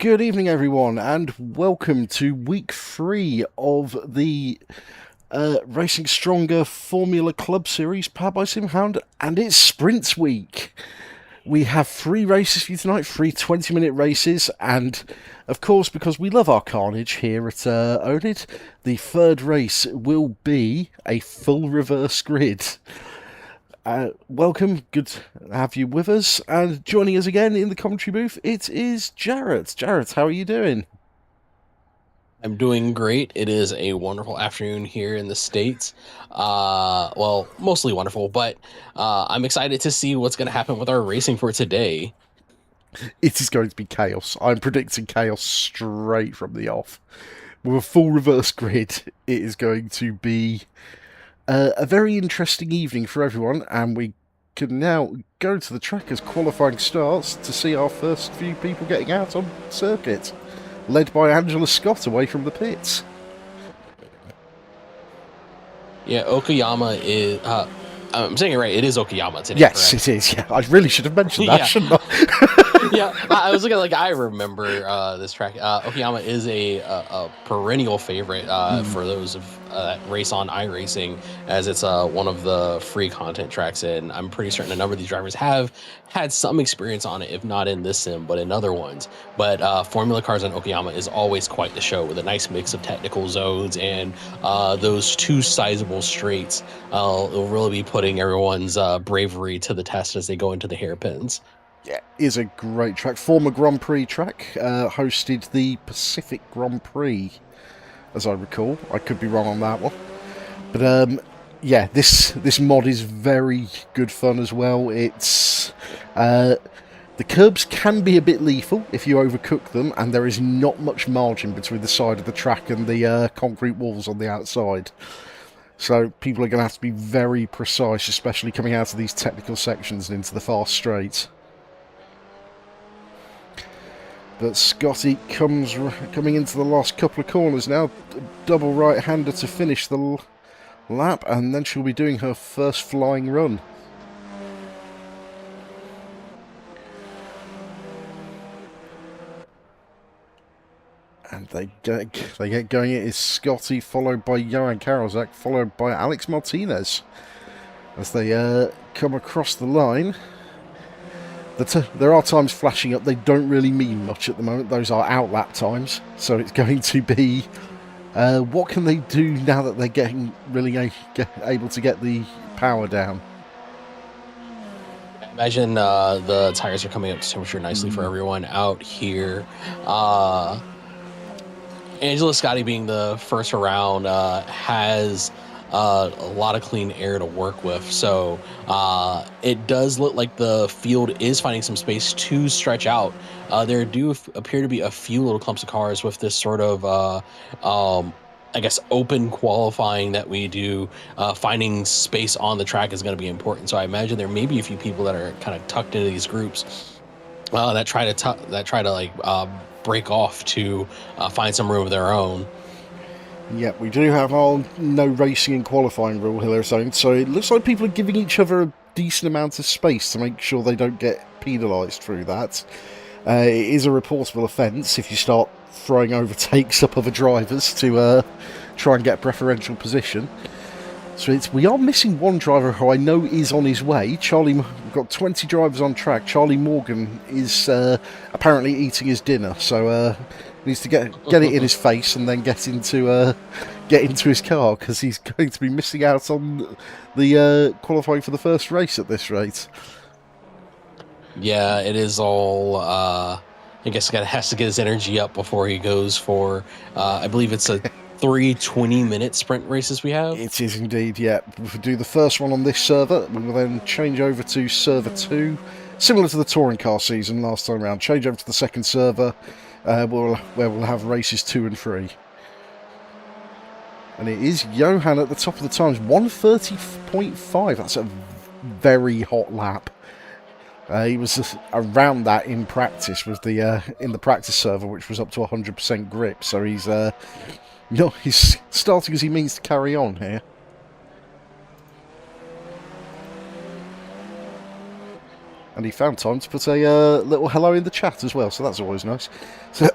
Good evening, everyone, and welcome to week 3 of the Racing Stronger Formula Club Series powered by Hound, and it's Sprints Week. We have 3 races for you tonight, 3 20-minute races, and of course, because we love our carnage here at oNiD, the third race will be a full reverse grid. Welcome, good to have you with us, and joining us again in the commentary booth, it is Jarrett. Jarrett, how are you doing? I'm doing great. It is a wonderful afternoon here in the States. Well, mostly wonderful, but I'm excited to see what's going to happen with our racing for today. It is going to be chaos. I'm predicting chaos straight from the off. With a full reverse grid, it is going to be a very interesting evening for everyone, and we can now go to the track as qualifying starts to see our first few people getting out on circuit, led by Angela Scott away from the pits. Yeah, Okayama is. I'm saying it right. It is Okayama today, Yes, it correct? is. Yeah, I really should have mentioned that, Yeah, shouldn't I? yeah. I was looking like I remember this track. Okayama is a perennial favorite for those of that race on iRacing, as it's one of the free content tracks, and I'm pretty certain a number of these drivers have had some experience on it, if not in this sim, but in other ones. But Formula Cars on Okayama is always quite the show, with a nice mix of technical zones and those two sizable straights. It'll really be putting everyone's bravery to the test as they go into the hairpins. Yeah, is a great track. Former Grand Prix track, hosted the Pacific Grand Prix, as I recall. I could be wrong on that one. But yeah, this mod is very good fun as well. It's the curbs can be a bit lethal if you overcook them, and there is not much margin between the side of the track and the concrete walls on the outside. So people are going to have to be very precise, especially coming out of these technical sections and into the fast straights. But Scotty coming into the last couple of corners now, double right-hander to finish the lap, and then she'll be doing her first flying run. And they get going. It is Scotty, followed by Johan Karolzak, followed by Alex Martinez. As they come across the line, there are times flashing up. They don't really mean much at the moment. Those are outlap times. So it's going to be, what can they do now that they're getting really able to get the power down? Imagine the tires are coming up to temperature nicely for everyone out here. Angela Scotty being the first around has a lot of clean air to work with. So it does look like the field is finding some space to stretch out. There do appear to be a few little clumps of cars with this sort of I guess open qualifying that we do. Finding space on the track is going to be important. So I imagine there may be a few people that are kind of tucked into these groups that try to like break off to find some room of their own. Yeah, we do have our no racing and qualifying rule here, so it looks like people are giving each other a decent amount of space to make sure they don't get penalised through that. It is a reportable offence if you start throwing overtakes up other drivers to try and get preferential position. So we are missing one driver who I know is on his way. We've got 20 drivers on track. Charlie Morgan is apparently eating his dinner, so needs to get it in his face and then get into his car, because he's going to be missing out on the qualifying for the first race at this rate. Yeah, it is all. I guess has to get his energy up before he goes for. I believe it's a 3 20-minute sprint races we have. It is indeed, yeah. We'll do the first one on this server. We will then change over to server 2, similar to the touring car season last time around. Change over to the second server, where we'll have races 2 and 3. And it is Johan at the top of the times, 1:30.5. That's a very hot lap. He was around that in practice with the in the practice server, which was up to 100% grip. So he's starting as he means to carry on here. And he found time to put a little hello in the chat as well, so that's always nice. So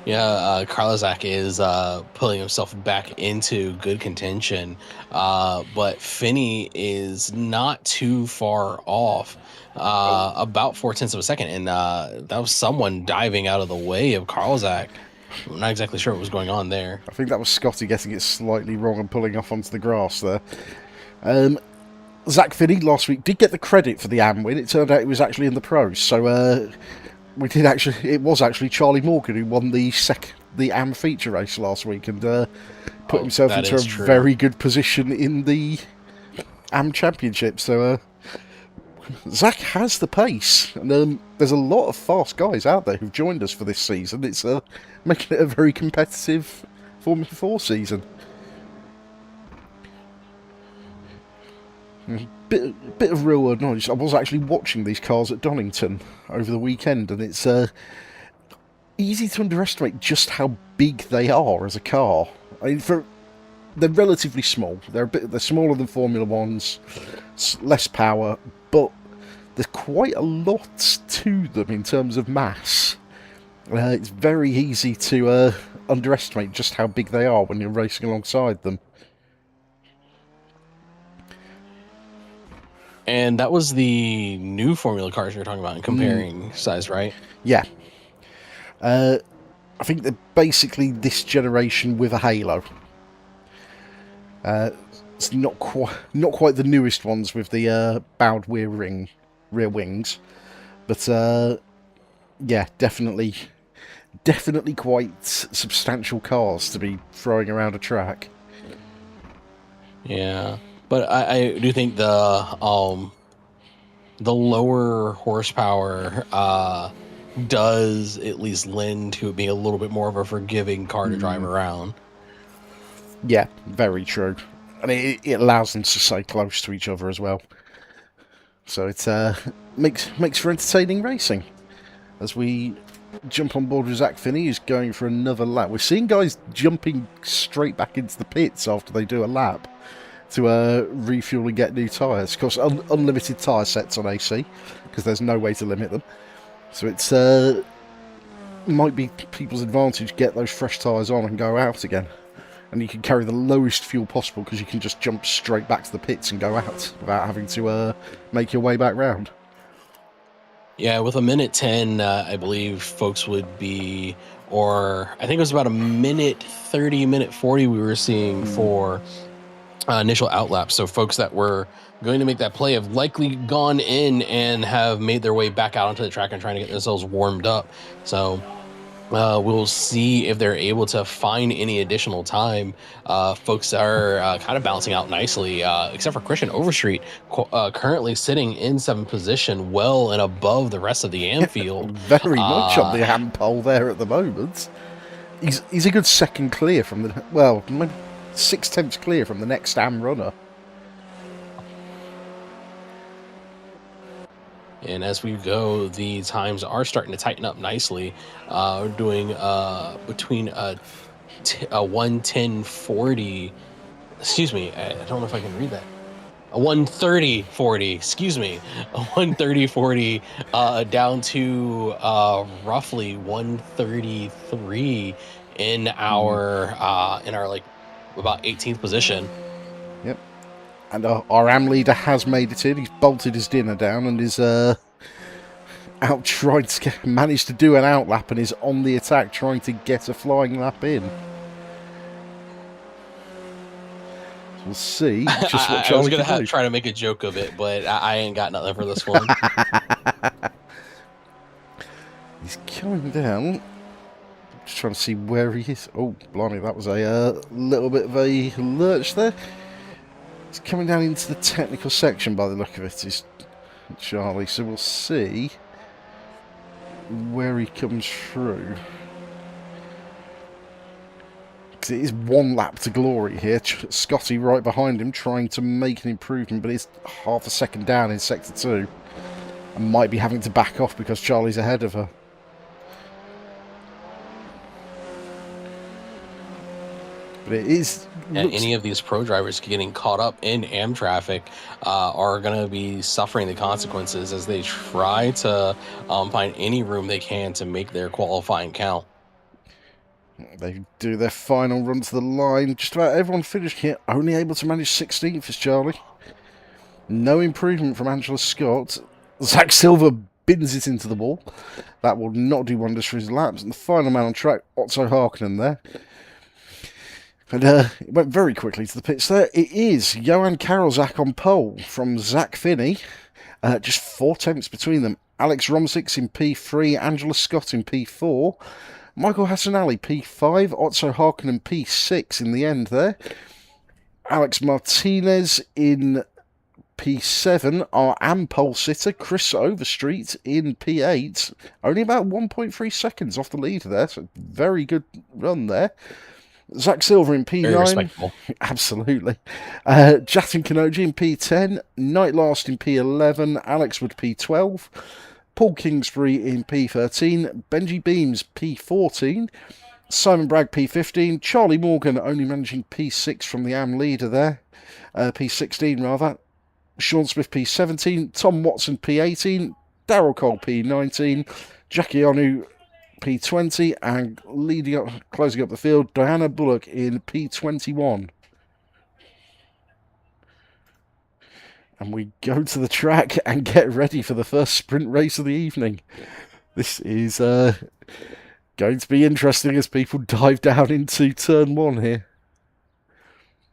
Yeah, Karlazak is pulling himself back into good contention, but Finney is not too far off, about 0.4 of a second, and that was someone diving out of the way of Karlazak. I'm not exactly sure what was going on there. I think that was Scotty getting it slightly wrong and pulling off onto the grass there. Zach Finney last week did get the credit for the AM win. It turned out it was actually in the pros, so it was actually Charlie Morgan who won the AM feature race last week and put himself into a very good position in the AM championship. So Zach has the pace, and there's a lot of fast guys out there who've joined us for this season. It's making it a very competitive Formula 4 season. Bit of real world knowledge. I was actually watching these cars at Donington over the weekend, and it's easy to underestimate just how big they are as a car. I mean, they're relatively small. They're smaller than Formula Ones, less power, but there's quite a lot to them in terms of mass. It's very easy to underestimate just how big they are when you're racing alongside them. And that was the new Formula cars you're talking about and comparing size, right? Yeah. I think they're basically this generation with a halo. It's not quite the newest ones with the bowed rear wings, but yeah, definitely quite substantial cars to be throwing around a track. Yeah, but I do think the lower horsepower does at least lend to it being a little bit more of a forgiving car to drive around. Yeah, very true. And it allows them to stay close to each other as well. So it makes for entertaining racing. As we jump on board with Zach Finney, who's going for another lap. We're seeing guys jumping straight back into the pits after they do a lap to refuel and get new tyres. Of course, unlimited tyre sets on AC, because there's no way to limit them. So it's might be people's advantage, get those fresh tyres on and go out again. And you can carry the lowest fuel possible because you can just jump straight back to the pits and go out without having to make your way back round. Yeah, with a minute 10, I believe folks would be, or I think it was about a minute 30, minute 40 we were seeing for initial outlaps. So folks that were going to make that play have likely gone in and have made their way back out onto the track and trying to get themselves warmed up. So we'll see if they're able to find any additional time. Folks are kind of bouncing out nicely, except for Christian Overstreet, currently sitting in 7th position, well and above the rest of the AM field. Very much on the AM pole there at the moment. He's a good second clear from the, well, maybe 6/10 clear from the next AM runner. And as we go, the times are starting to tighten up nicely. We're doing between a 1:10:40. Excuse me, I don't know if I can read that. A 1:30:40. Excuse me, a 1:30:40 down to roughly 1:33 in our like about 18th position. Yep. And our AM leader has made it in. He's bolted his dinner down and is out trying to manage to do an outlap and is on the attack trying to get a flying lap in. So we'll see just what I was going to try to make a joke of it, but I ain't got nothing for this one. He's coming down. Just trying to see where he is. Oh, blimey, that was a little bit of a lurch there. He's coming down into the technical section by the look of it, is Charlie. So we'll see where he comes through. Because it is one lap to glory here. Scotty right behind him trying to make an improvement, but he's half a second down in Sector 2. And might be having to back off because Charlie's ahead of her. But it is... And looks any of these pro drivers getting caught up in AM traffic are going to be suffering the consequences as they try to find any room they can to make their qualifying count. They do their final run to the line. Just about everyone finished here, only able to manage 16th is Charlie. No improvement from Angela Scott. Zach Silver bins it into the wall. That will not do wonders for his laps. And the final man on track, Otto Harkonnen there. And it went very quickly to the pits there. It is Johan Karolzak on pole from Zach Finney. Just 4 tenths between them. Alex Romsix in P3, Angela Scott in P4. Michael Hassanali, P5, Otto Harkonnen, P6 in the end there. Alex Martinez in P7, our pole sitter, Chris Overstreet in P8. Only about 1.3 seconds off the lead there, so very good run there. Zach Silver in P9. Very respectable. Absolutely. Jatin Kanoji in P10, Knight Last in P11, Alex Wood P12. Paul Kingsbury in P13, Benji Beams P14, Simon Bragg P15, Charlie Morgan only managing P6 from the AM leader there, P16 rather, Sean Smith P17, Tom Watson P18, Daryl Cole P19, Jackie Onu P20, and closing up the field, Diana Bullock in P21. And we go to the track and get ready for the first sprint race of the evening. This is going to be interesting as people dive down into turn 1 here.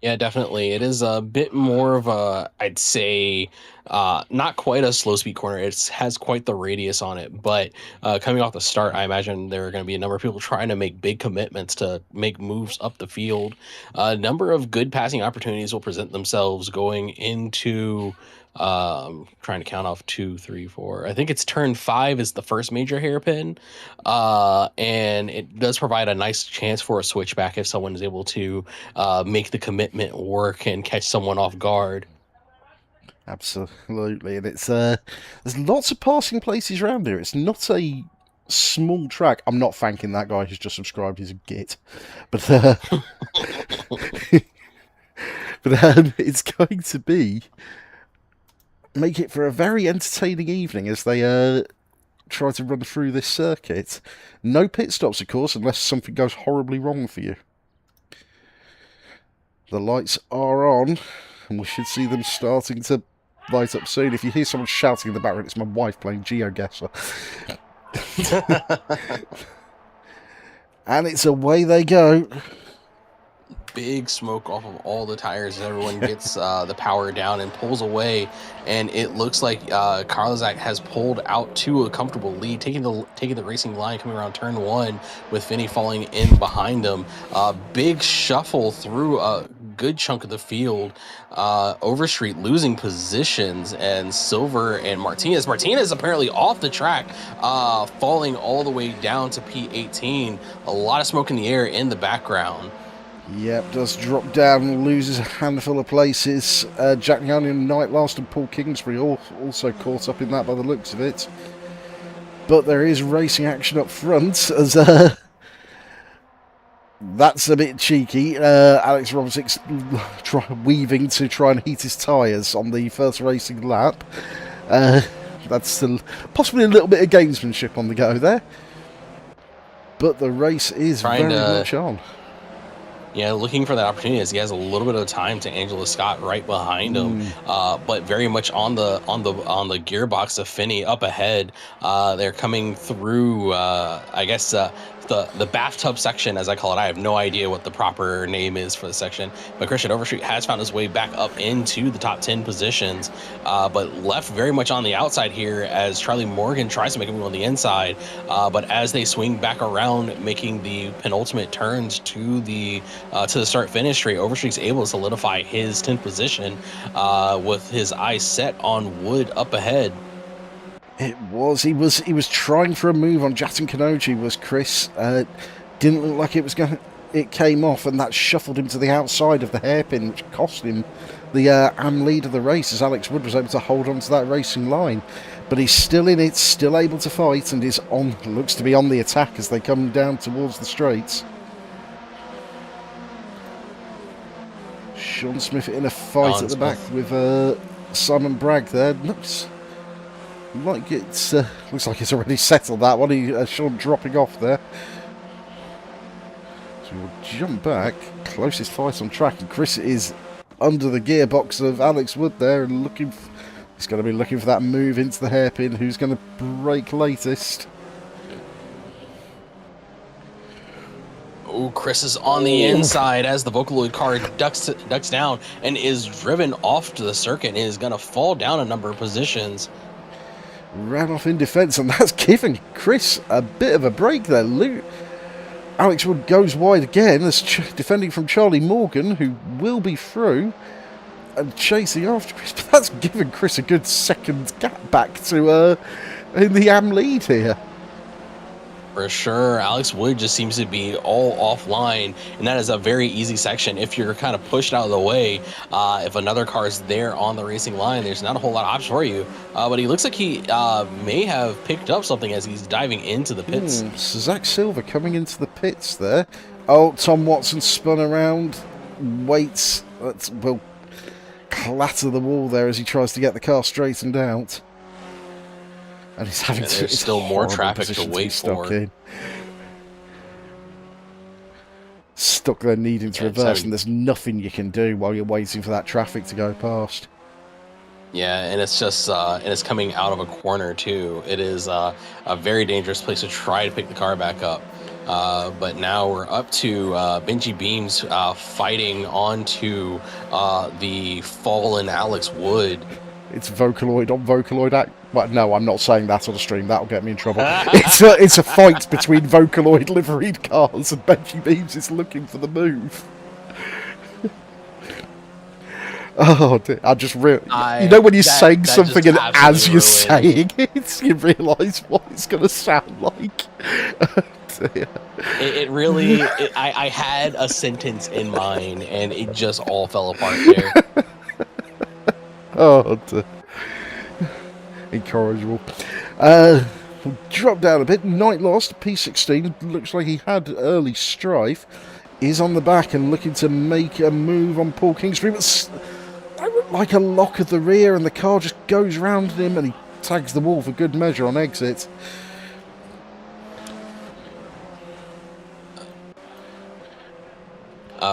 Yeah, definitely. It is a bit more of a, I'd say, not quite a slow speed corner. It has quite the radius on it, but coming off the start, I imagine there are going to be a number of people trying to make big commitments to make moves up the field. A number of good passing opportunities will present themselves going into trying to count off 2, 3, 4. I think it's turn 5 is the first major hairpin, and it does provide a nice chance for a switchback if someone is able to make the commitment work and catch someone off guard. Absolutely, and it's there's lots of passing places around here. It's not a small track. I'm not thanking that guy who's just subscribed. He's a git, but but it's going to be make it for a very entertaining evening as they try to run through this circuit. No pit stops, of course, unless something goes horribly wrong for you. The lights are on, and we should see them starting to light up soon. If you hear someone shouting in the background, it's my wife playing GeoGuessr. And it's away they go. Big smoke off of all the tires as everyone gets the power down and pulls away, and it looks like Karolzak has pulled out to a comfortable lead, taking the racing line coming around turn 1 with Finney falling in behind him. Big shuffle through a good chunk of the field. Overstreet losing positions, and Silver and Martinez apparently off the track, falling all the way down to P18. A lot of smoke in the air in the background. Yep, does drop down, loses a handful of places. Jack Young and Knight Last and Paul Kingsbury also caught up in that by the looks of it. But there is racing action up front as that's a bit cheeky. Alex Romsix weaving to try and heat his tyres on the first racing lap. That's still possibly a little bit of gamesmanship on the go there. But the race is very much on. Yeah, looking for that opportunity as he has a little bit of time to Angela Scott right behind him, but very much on the gearbox of Finney up ahead. They're coming through, I guess, the bathtub section, as I call it. I have no idea what the proper name is for the section, but Christian Overstreet has found his way back up into the top 10 positions, but left very much on the outside here as Charlie Morgan tries to make a move on the inside, but as they swing back around, making the penultimate turns to the start-finish straight, Overstreet's able to solidify his 10th position with his eyes set on Wood up ahead. It was. He was trying for a move on Jatin Kanoji, was Chris. Didn't look like it was going. It came off, and that shuffled him to the outside of the hairpin, which cost him the AM lead of the race, as Alex Wood was able to hold on to that racing line. But he's still in it, still able to fight, and is on. Looks to be on the attack as they come down towards the straights. Sean Smith in a fight Sean at the back Smith. with Simon Bragg there. Looks like it's already settled that one. Sean dropping off there. So we'll jump back. Closest fight on track, and Chris is under the gearbox of Alex Wood there and looking. He's going to be looking for that move into the hairpin. Who's going to break latest? Oh, Chris is on the inside as the Vocaloid car ducks down and is driven off to the circuit and is going to fall down a number of positions. Ran off in defence, and that's given Chris a bit of a break there. Alex Wood goes wide again, as defending from Charlie Morgan, who will be through and chasing after Chris. But that's given Chris a good second gap back to in the AM lead here. For sure, Alex Wood just seems to be all offline, and that is a very easy section. If you're kind of pushed out of the way, if another car is there on the racing line, there's not a whole lot of options for you. But he looks like he may have picked up something as he's diving into the pits. So Zach Silver coming into the pits there. Oh, Tom Watson spun around, waits, will clatter the wall there as he tries to get the car straightened out. And he's having to. There's still more traffic to wait for. Stuck there needing to reverse, and there's nothing you can do while you're waiting for that traffic to go past. Yeah, and it's just and it's coming out of a corner too. It is a very dangerous place to try to pick the car back up. But now we're up to Benji Beams fighting onto the fallen Alex Wood. It's Vocaloid on Vocaloid act. Well, no, I'm not saying that on the stream. That'll get me in trouble. It's a fight between Vocaloid liveried cars, and Benji Beams is looking for the move. Oh dear! I just you know when you're saying something and as you're saying it, you realise what it's going to sound like. It really. I had a sentence in mind, and it just all fell apart there. Oh dear. Incorrigible. We'll drop down a bit. Night Lost, P16. Looks like he had early strife. Is on the back and looking to make a move on Paul Kingsbury, but like a lock of the rear, and the car just goes round him and he tags the wall for good measure on exit.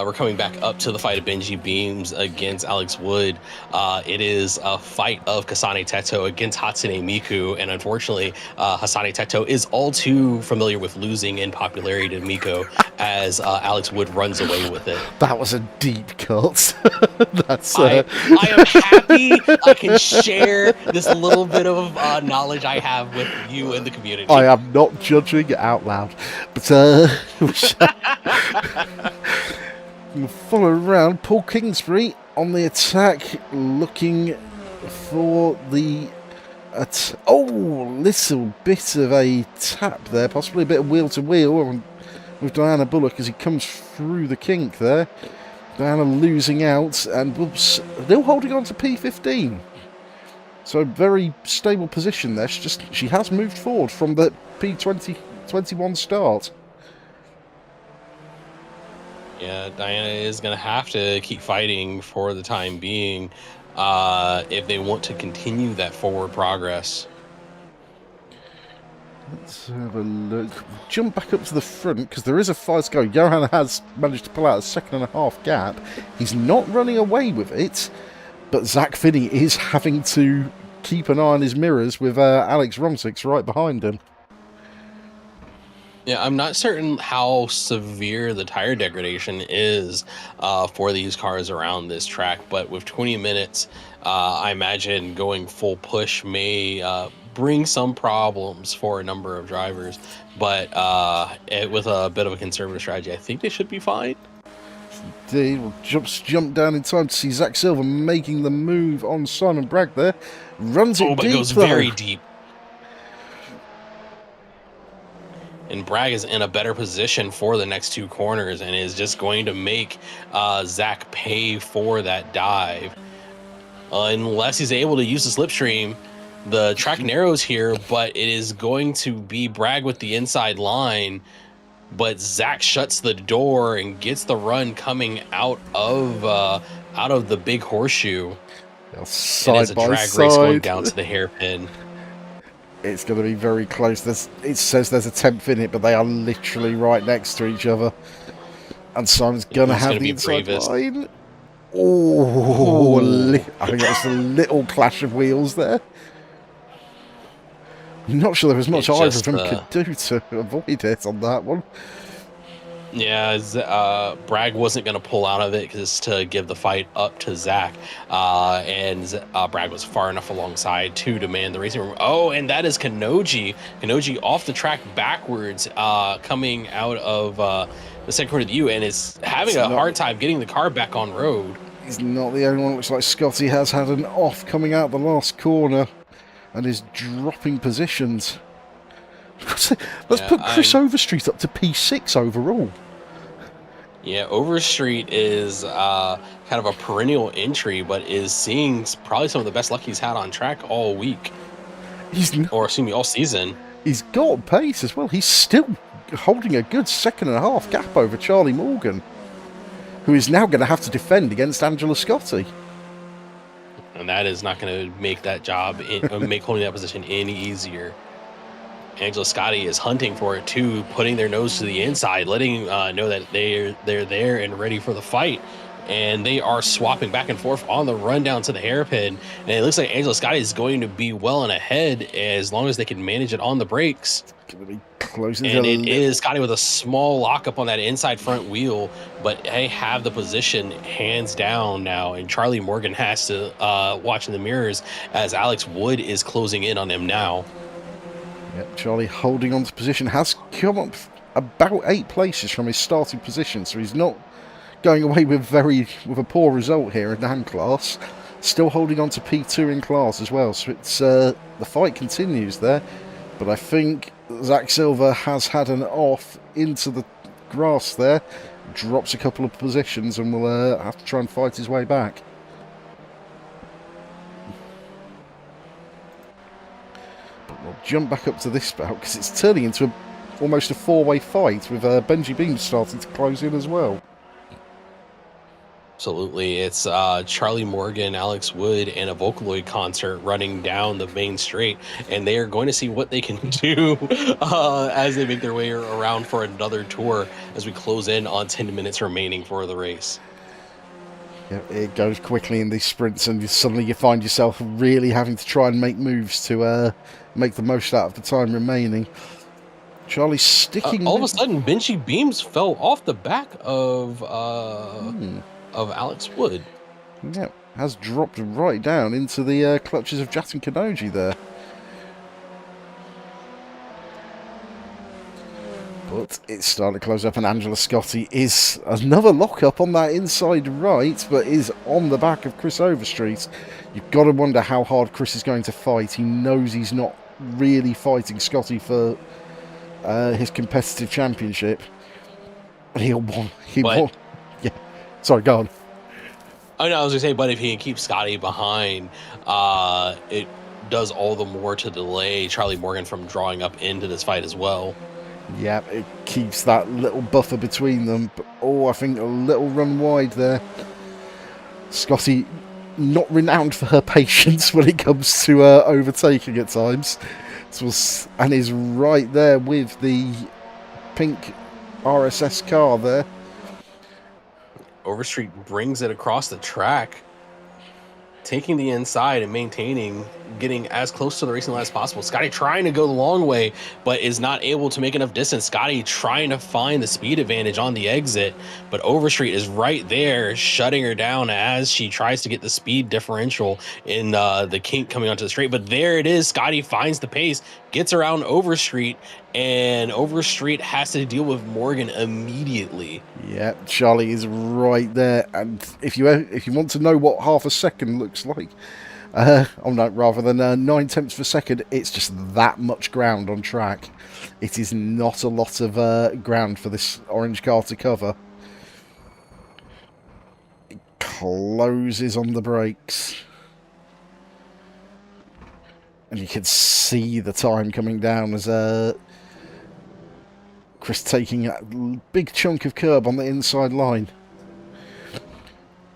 We're coming back up to the fight of Benji Beams against Alex Wood. It is a fight of Kasane Teto against Hatsune Miku, and unfortunately, Hasane Teto is all too familiar with losing in popularity to Miku as Alex Wood runs away with it. That was a deep cut. That's. I am happy I can share this little bit of knowledge I have with you and the community. I am not judging out loud, but we'll follow around. Paul Kingsbury on the attack, looking for the little bit of a tap there, possibly a bit of wheel to wheel with Diana Bullock as he comes through the kink there. Diana losing out and still holding on to P15. So very stable position there. She has moved forward from the P21 start. Yeah, Diana is going to have to keep fighting for the time being if they want to continue that forward progress. Let's have a look. Jump back up to the front because there is a fight to go. Johan has managed to pull out a 2.5 gap. He's not running away with it, but Zach Finney is having to keep an eye on his mirrors with Alex Romsix right behind him. Yeah, I'm not certain how severe the tire degradation is for these cars around this track, but with 20 minutes, I imagine going full push may bring some problems for a number of drivers, but with a bit of a conservative strategy, I think they should be fine. Indeed, we'll jump down in time to see Zach Silver making the move on Simon Bragg there. Runs it deep, but it goes very deep. And Bragg is in a better position for the next two corners and is just going to make Zach pay for that dive. Unless he's able to use the slipstream. The track narrows here, but it is going to be Bragg with the inside line. But Zach shuts the door and gets the run coming out of out of the big horseshoe, They're and it's side a by drag race going side. down to the hairpin. It's going to be very close. It says there's a 10th in it, but they are literally right next to each other. And Simon's going to Who's have going to the be inside bravest? line. Oh, Ooh. I think that was a little clash of wheels there. I'm not sure there was much It either of just them could do to avoid it on that one. Yeah, Bragg wasn't going to pull out of it because to give the fight up to Zach, and Bragg was far enough alongside to demand the racing room. Oh, and that is Kanoji. Kanoji off the track backwards, coming out of the second corner of the U, and is having a hard time getting the car back on road. He's not the only one. Looks like Scotty has had an off coming out the last corner and is dropping positions. Let's Yeah, put Chris Overstreet up to P6 overall. Yeah, Overstreet is kind of a perennial entry, but is seeing probably some of the best luck he's had on track all week. Or excuse me, all season. He's got pace as well. He's still holding a good 2.5 gap over Charlie Morgan, who is now going to have to defend against Angela Scotti. And that is not going to make that job, make holding that position any easier. Angela Scotti is hunting for it too, putting their nose to the inside, letting know that they're there and ready for the fight. And they are swapping back and forth on the run down to the hairpin. And it looks like Angela Scotti is going to be well and ahead as long as they can manage it on the brakes. Going to be closing and it is Scotti with a small lockup on that inside front wheel, but they have the position hands down now. And Charlie Morgan has to watch in the mirrors as Alex Wood is closing in on him now. Yep, Charlie holding on to position, has come up about 8 places from his starting position, so he's not going away with a poor result here in Dan class. Still holding on to P2 in class as well, so it's the fight continues there. But I think Zach Silver has had an off into the grass there, drops a couple of positions, and will have to try and fight his way back. We'll jump back up to this bout because it's turning into almost a 4-way fight with Benji Beam starting to close in as well. Absolutely. It's Charlie Morgan, Alex Wood, and a Vocaloid concert running down the main straight, and they are going to see what they can do as they make their way around for another tour as we close in on 10 minutes remaining for the race. Yeah, it goes quickly in these sprints, and suddenly you find yourself really having to try and make moves to make the most out of the time remaining. Charlie sticking. All of a sudden, Benji Beams fell off the back of Alex Wood. Yeah, has dropped right down into the clutches of Jatin Kanoji there. But it's starting to close up, and Angela Scotti is another lock-up on that inside right, but is on the back of Chris Overstreet. You've got to wonder how hard Chris is going to fight. He knows he's not really fighting Scotti for his competitive championship. He'll want. Yeah. Sorry, go on. Oh no, I was gonna say, but if he can keep Scotti behind, it does all the more to delay Charlie Morgan from drawing up into this fight as well. Yeah, it keeps that little buffer between them. But, I think a little run wide there. Scotti, not renowned for her patience when it comes to overtaking at times. And is right there with the pink RSS car there. Overstreet brings it across the track, taking the inside and maintaining, getting as close to the racing line as possible. Scotti trying to go the long way, but is not able to make enough distance. Scotti trying to find the speed advantage on the exit, but Overstreet is right there, shutting her down as she tries to get the speed differential in the kink coming onto the straight. But there it is. Scotti finds the pace, gets around Overstreet, and Overstreet has to deal with Morgan immediately. Yeah, Charlie is right there, and if you want to know what half a second looks like, rather than 9/10 of a second, it's just that much ground on track. It is not a lot of ground for this orange car to cover. It closes on the brakes. And you can see the time coming down as Chris taking a big chunk of curb on the inside line.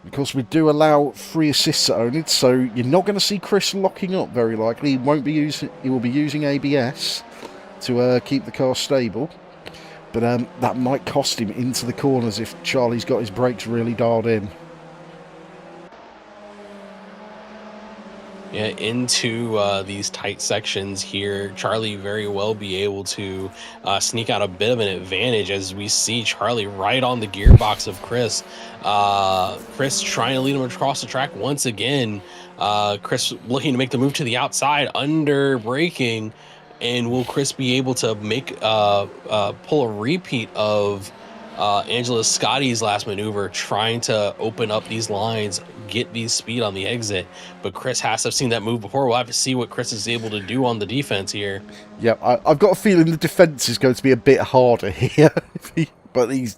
Of course, we do allow 3 assists at oNiD, so you're not going to see Chris locking up very likely. He won't be using. He will be using ABS to keep the car stable, but that might cost him into the corners if Charlie's got his brakes really dialed in. Yeah, into these tight sections here, Charlie very well be able to sneak out a bit of an advantage as we see Charlie right on the gearbox of Chris. Chris trying to lead him across the track once again. Chris looking to make the move to the outside, under braking, and will Chris be able to make pull a repeat of Angela Scotty's last maneuver, trying to open up these lines, get these speed on the exit? But Chris has to have seen that move before. We'll have to see what Chris is able to do on the defense here. Yeah, I've got a feeling the defence is going to be a bit harder here, but he's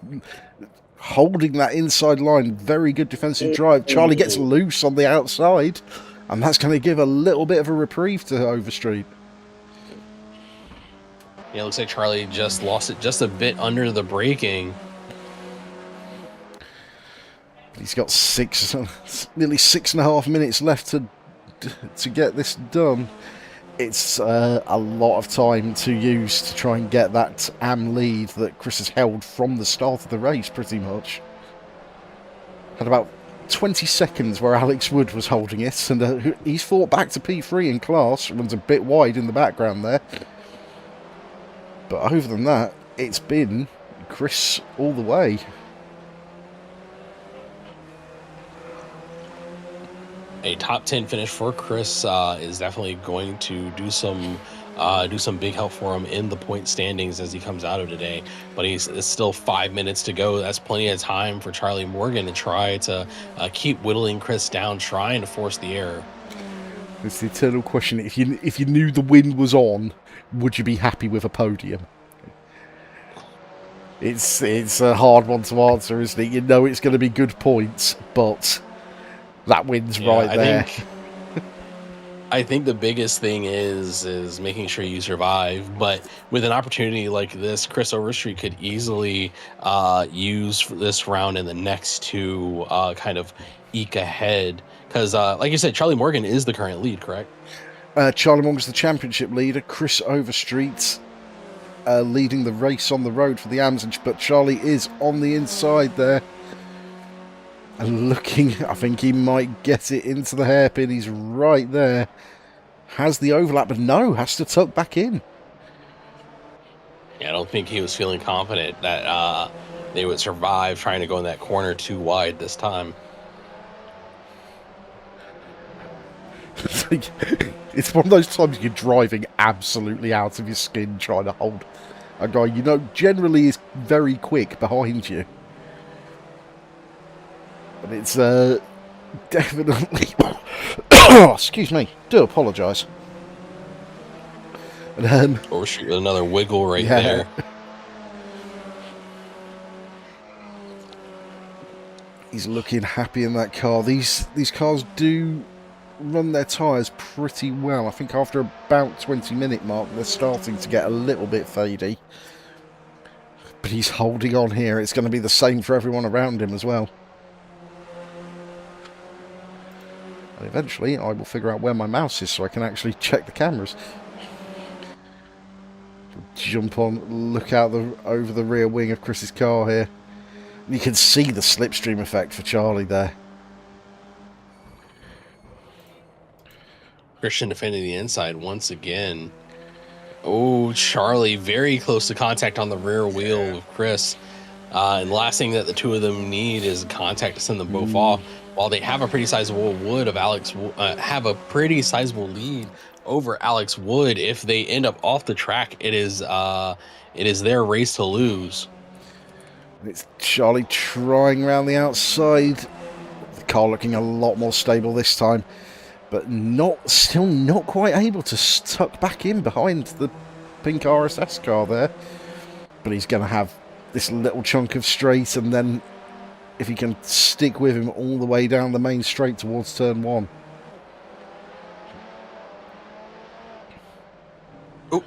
holding that inside line. Very good defensive drive. Charlie gets loose on the outside, and that's going to give a little bit of a reprieve to Overstreet. Yeah, it looks like Charlie just lost it just a bit under the braking. He's got nearly 6.5 minutes left to get this done. It's a lot of time to use to try and get that AM lead that Chris has held from the start of the race, pretty much. Had about 20 seconds where Alex Wood was holding it, and he's fought back to P3 in class, runs a bit wide in the background there. But other than that, it's been Chris all the way. A top 10 finish for Chris is definitely going to do some big help for him in the point standings as he comes out of today. But it's still 5 minutes to go. That's plenty of time for Charlie Morgan to try to keep whittling Chris down, trying to force the error. It's the eternal question: if you knew the wind was on, would you be happy with a podium? It's a hard one to answer, isn't it? You know it's going to be good points, but that wind's right there. I think the biggest thing is making sure you survive. But with an opportunity like this, Chris Overstreet could easily use this round and the next to kind of eke ahead. Because, like you said, Charlie Morgan is the current lead, correct? Charlie Morgan's the championship leader. Chris Overstreet leading the race on the road for the AMS, but Charlie is on the inside there. And looking, I think he might get it into the hairpin. He's right there. Has the overlap, but no, has to tuck back in. Yeah, I don't think he was feeling confident that they would survive trying to go in that corner too wide this time. It's one of those times you're driving absolutely out of your skin trying to hold a guy you know generally is very quick behind you. But it's definitely... excuse me, do apologise. Overstreet with another wiggle right there. He's looking happy in that car. These cars do run their tyres pretty well. I think after about 20-minute mark they're starting to get a little bit fadey. But he's holding on here. It's going to be the same for everyone around him as well. And eventually I will figure out where my mouse is so I can actually check the cameras. Jump on, look out over the rear wing of Chris's car here. And you can see the slipstream effect for Charlie there. Christian defending the inside once again. Oh, Charlie very close to contact on the rear wheel of Chris. And the last thing that the two of them need is contact to send them both off. While they have a pretty sizable lead over Alex Wood, if they end up off the track, it is their race to lose. It's Charlie trying around the outside. The car looking a lot more stable this time, but still not quite able to tuck back in behind the pink RSS car there. But he's going to have this little chunk of straight, and then if he can stick with him all the way down the main straight towards turn 1. Oh.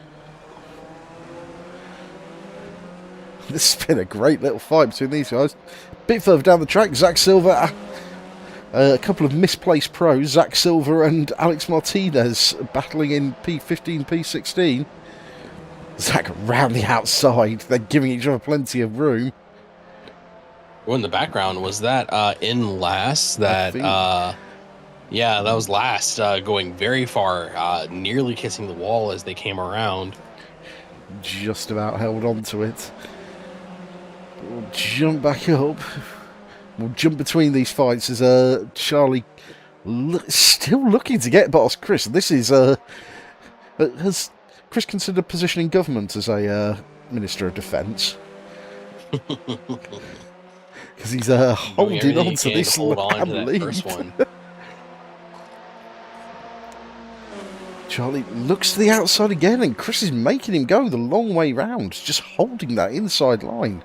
This has been a great little fight between these guys. Bit further down the track, Zach Silver A couple of misplaced pros, Zach Silver and Alex Martinez, battling in P15, P16. Zach round the outside. They're giving each other plenty of room. Well, in the background, was that in last? That yeah, that was last, going very far, nearly kissing the wall as they came around. Just about held on to it. We'll jump back up. We'll jump between these fights as Charlie still looking to get past Chris. This is has Chris considered positioning government as a Minister of Defence? Because he's holding on to this lead. First one. Charlie looks to the outside again, and Chris is making him go the long way round, just holding that inside line.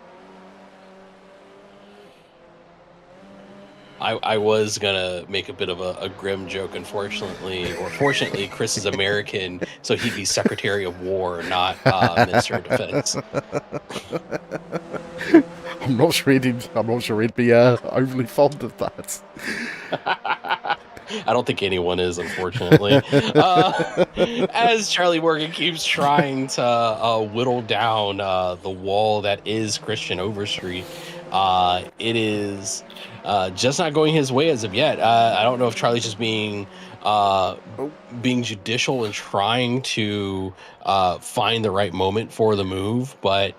I was gonna make a bit of a grim joke, unfortunately, or fortunately, Chris is American, so he'd be Secretary of War, not Minister of Defense. I'm not sure he'd be overly fond of that. I don't think anyone is, unfortunately. As Charlie Morgan keeps trying to whittle down the wall that is Christian Overstreet, it is just not going his way as of yet. I don't know if Charlie's just being judicial and trying to find the right moment for the move, but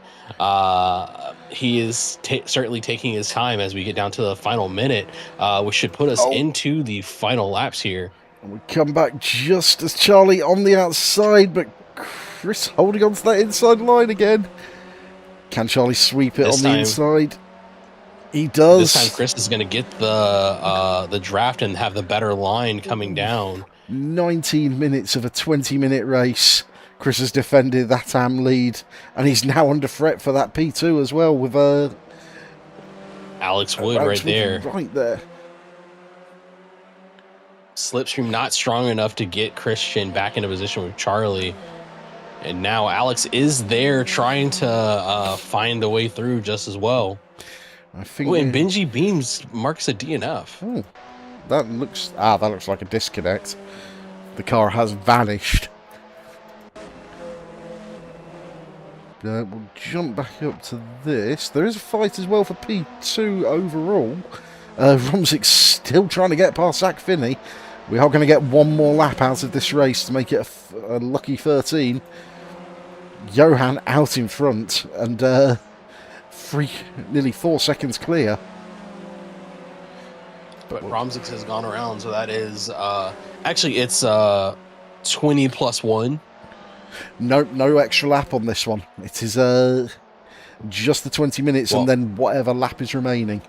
he is certainly taking his time as we get down to the final minute, which should put us into the final laps here. And we come back just as Charlie on the outside, but Chris holding on to that inside line again. Can Charlie sweep it on the inside? He does. This time Chris is going to get the draft and have the better line coming down. 19 minutes of a 20-minute race. Chris has defended that AM lead, and he's now under threat for that P2 as well with Alex Wood right there. Right there. Slipstream not strong enough to get Christian back into position with Charlie. And now Alex is there trying to find the way through just as well. I think. And Benji Beams marks a DNF. Oh, that looks like a disconnect. The car has vanished. We'll jump back up to this. There is a fight as well for P2 overall. Romzik's still trying to get past Zach Finney. We are going to get one more lap out of this race to make it a lucky 13. Johan out in front and nearly 4 seconds clear. But Romzik has gone around, so that is actually it's 20 plus 1. No extra lap on this one. It is just the 20 minutes and then whatever lap is remaining.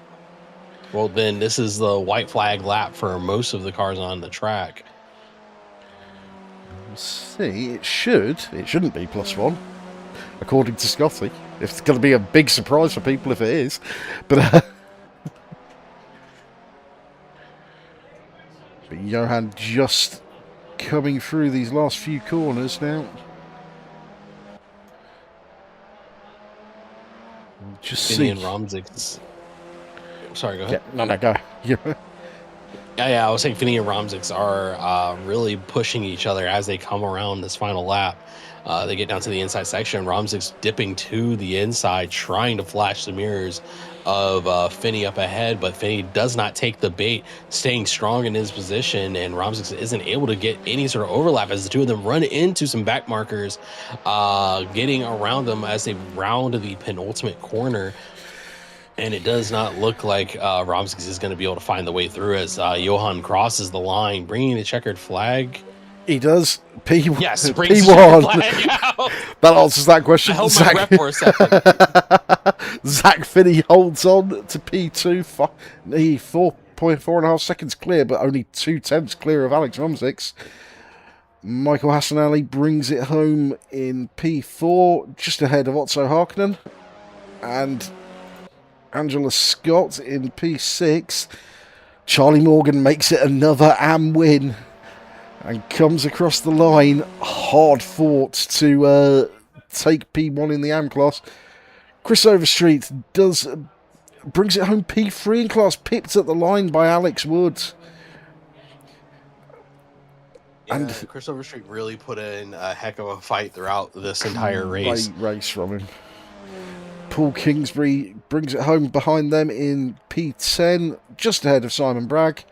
Well, then this is the white flag lap for most of the cars on the track. Let's see, it shouldn't be plus 1, according to Scotty. It's going to be a big surprise for people if it is. But Johan just coming through these last few corners now. Just see. And Romzik's. Sorry, go ahead. Yeah, no, go. Yeah, I was saying Finney and Romzik's are really pushing each other as they come around this final lap. They get down to the inside section. Romzik's dipping to the inside, trying to flash the mirrors of Finney up ahead, but Finney does not take the bait, staying strong in his position, and Romzik isn't able to get any sort of overlap as the two of them run into some back markers, getting around them as they round the penultimate corner. And it does not look like Romzik is going to be able to find the way through as Johan crosses the line, bringing the checkered flag. He does. Yes, P1. That answers that question. I held my breath for a second. Zach Finney holds on to P2. 4.5 seconds clear, but only 0.2 clear of Alex Romzik's. Michael Hassan Ali brings it home in P4, just ahead of Otto Harkonnen. And Angela Scott in P6. Charlie Morgan makes it another AM win and comes across the line. Hard fought to take P1 in the AM class. Chris Overstreet does brings it home P3 in class, pipped at the line by Alex Wood. And Yeah, Chris Overstreet really put in a heck of a fight throughout this entire race. great race from him. Paul Kingsbury brings it home behind them in P10, just ahead of Simon Bragg,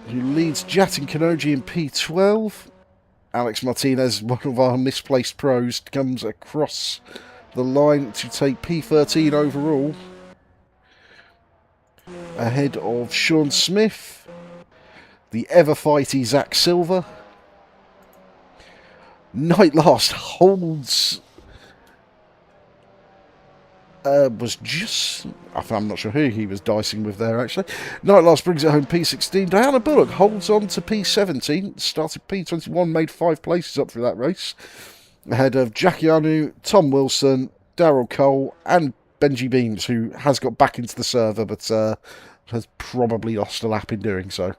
who leads Jatin Kanoji in P12. Alex Martinez, one of our misplaced pros, comes across the line to take P13 overall, ahead of Sean Smith, the ever-fighty Zach Silver. Night Last holds... was just... I'm not sure who he was dicing with there, actually. Night Last brings it home P16. Diana Bullock holds on to P17. Started P21, made 5 places up through that race. Ahead of Jackie Anu, Tom Wilson, Daryl Cole, and Benji Beams, who has got back into the server, but has probably lost a lap in doing so.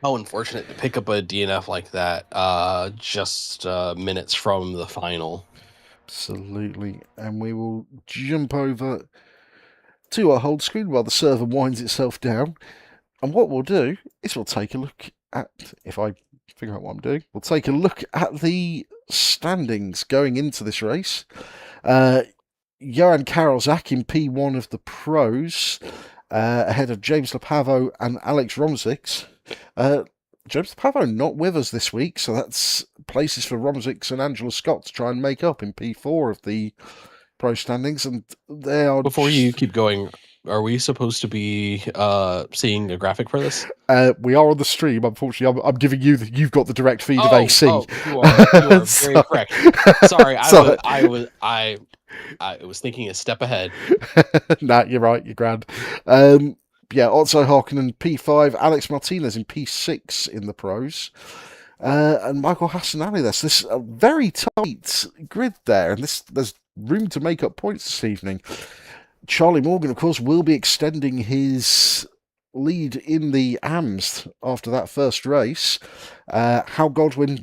How unfortunate to pick up a DNF like that just minutes from the final. Absolutely. And we will jump over to our hold screen while the server winds itself down. And what we'll do is we'll take a look at, if I figure out what I'm doing, we'll take a look at the standings going into this race. Johan Karolzak in P1 of the pros, ahead of James Lapavo and Alex Romsix. James Lapavo not with us this week, so that's places for Romsix and Angela Scott to try and make up in P4 of the pro standings, and they are... Before you keep going, are we supposed to be seeing a graphic for this? We are on the stream. Unfortunately, I'm giving you you've got the direct feed of AC. Oh, you are very correct. Sorry, I was thinking a step ahead. Nah, you're right. You're grand. Yeah, Otso Harkonnen P5, Alex Martinez in P6 in the pros, and Michael Hassanali. This a very tight grid there, and there's room to make up points this evening. Charlie Morgan, of course, will be extending his lead in the AMS after that first race. Hal Godwin,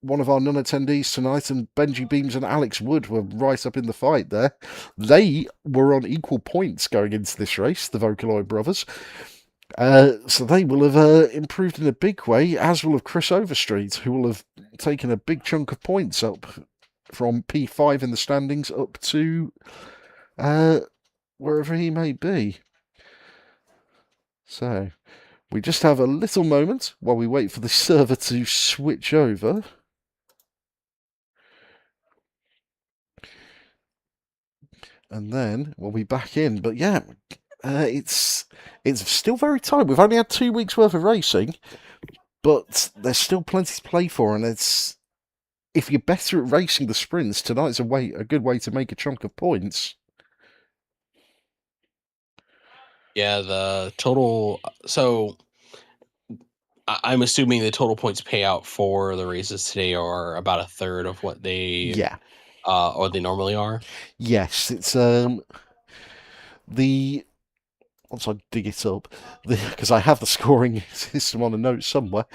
one of our non-attendees tonight, and Benji Beams and Alex Wood were right up in the fight there. They were on equal points going into this race, the Vocaloid brothers. So they will have improved in a big way, as will have Chris Overstreet, who will have taken a big chunk of points up from P5 in the standings up to wherever he may be. So we just have a little moment while we wait for the server to switch over. And then we'll be back in. But yeah, it's still very tight. We've only had 2 weeks worth of racing, but there's still plenty to play for. And it's, if you're better at racing the sprints, tonight's a good way to make a chunk of points. Yeah, the total. So I'm assuming the total points payout for the races today are about a third of what they or they normally are. Yes, it's the, once I dig it up, because I have the scoring system on a note somewhere.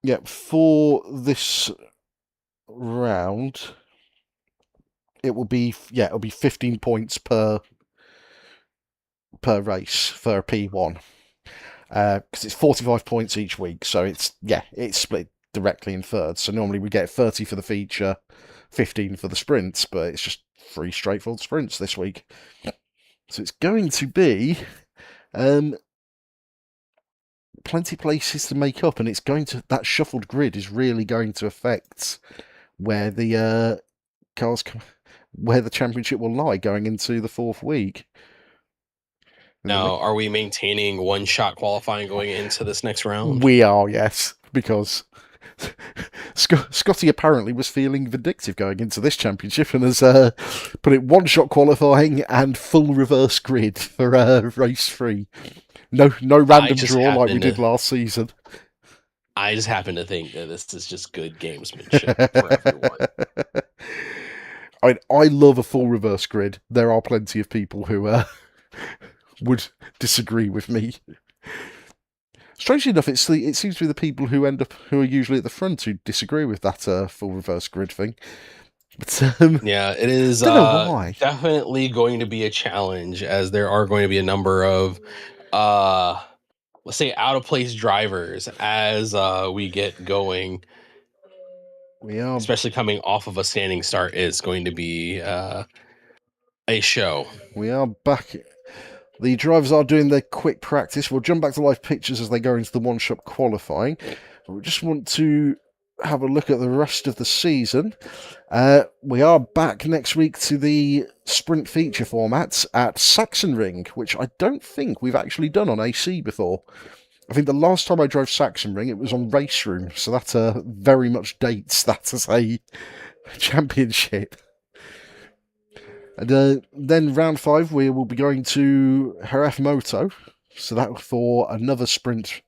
Yeah, for this round, it'll be 15 points per race for P1, because it's 45 points each week, so it's split directly in thirds. So normally we get 30 for the feature, 15 for the sprints, but it's just 3 straightforward sprints this week. So it's going to be plenty places to make up, and it's going to, that shuffled grid is really going to affect where the where the championship will lie going into the 4th week. Now, are we maintaining one-shot qualifying going into this next round? We are, yes, because Scotty apparently was feeling vindictive going into this championship and has put it one-shot qualifying and full reverse grid for race 3. No random draw like we did last season. I just happen to think that this is just good gamesmanship for everyone. I love a full reverse grid. There are plenty of people who would disagree with me. Strangely enough, it seems to be the people who are usually at the front who disagree with that full reverse grid thing. But Yeah, it is don't know why. definitely going to be a challenge, as there are going to be a number of uh let's say out of place drivers as we get going, We are especially coming off of a standing start. Is going to be a show. we are back. The drivers are doing their quick practice. We'll jump back to live pictures as they go into the one-shot qualifying. We just want to have a look at the rest of the season. We are back next week to the sprint feature formats at Sachsenring, which I don't think we've actually done on AC before. I think the last time I drove Sachsenring, it was on Race Room, so that very much dates that as a championship. And then round 5, we will be going to Jerez Moto, so that for another sprint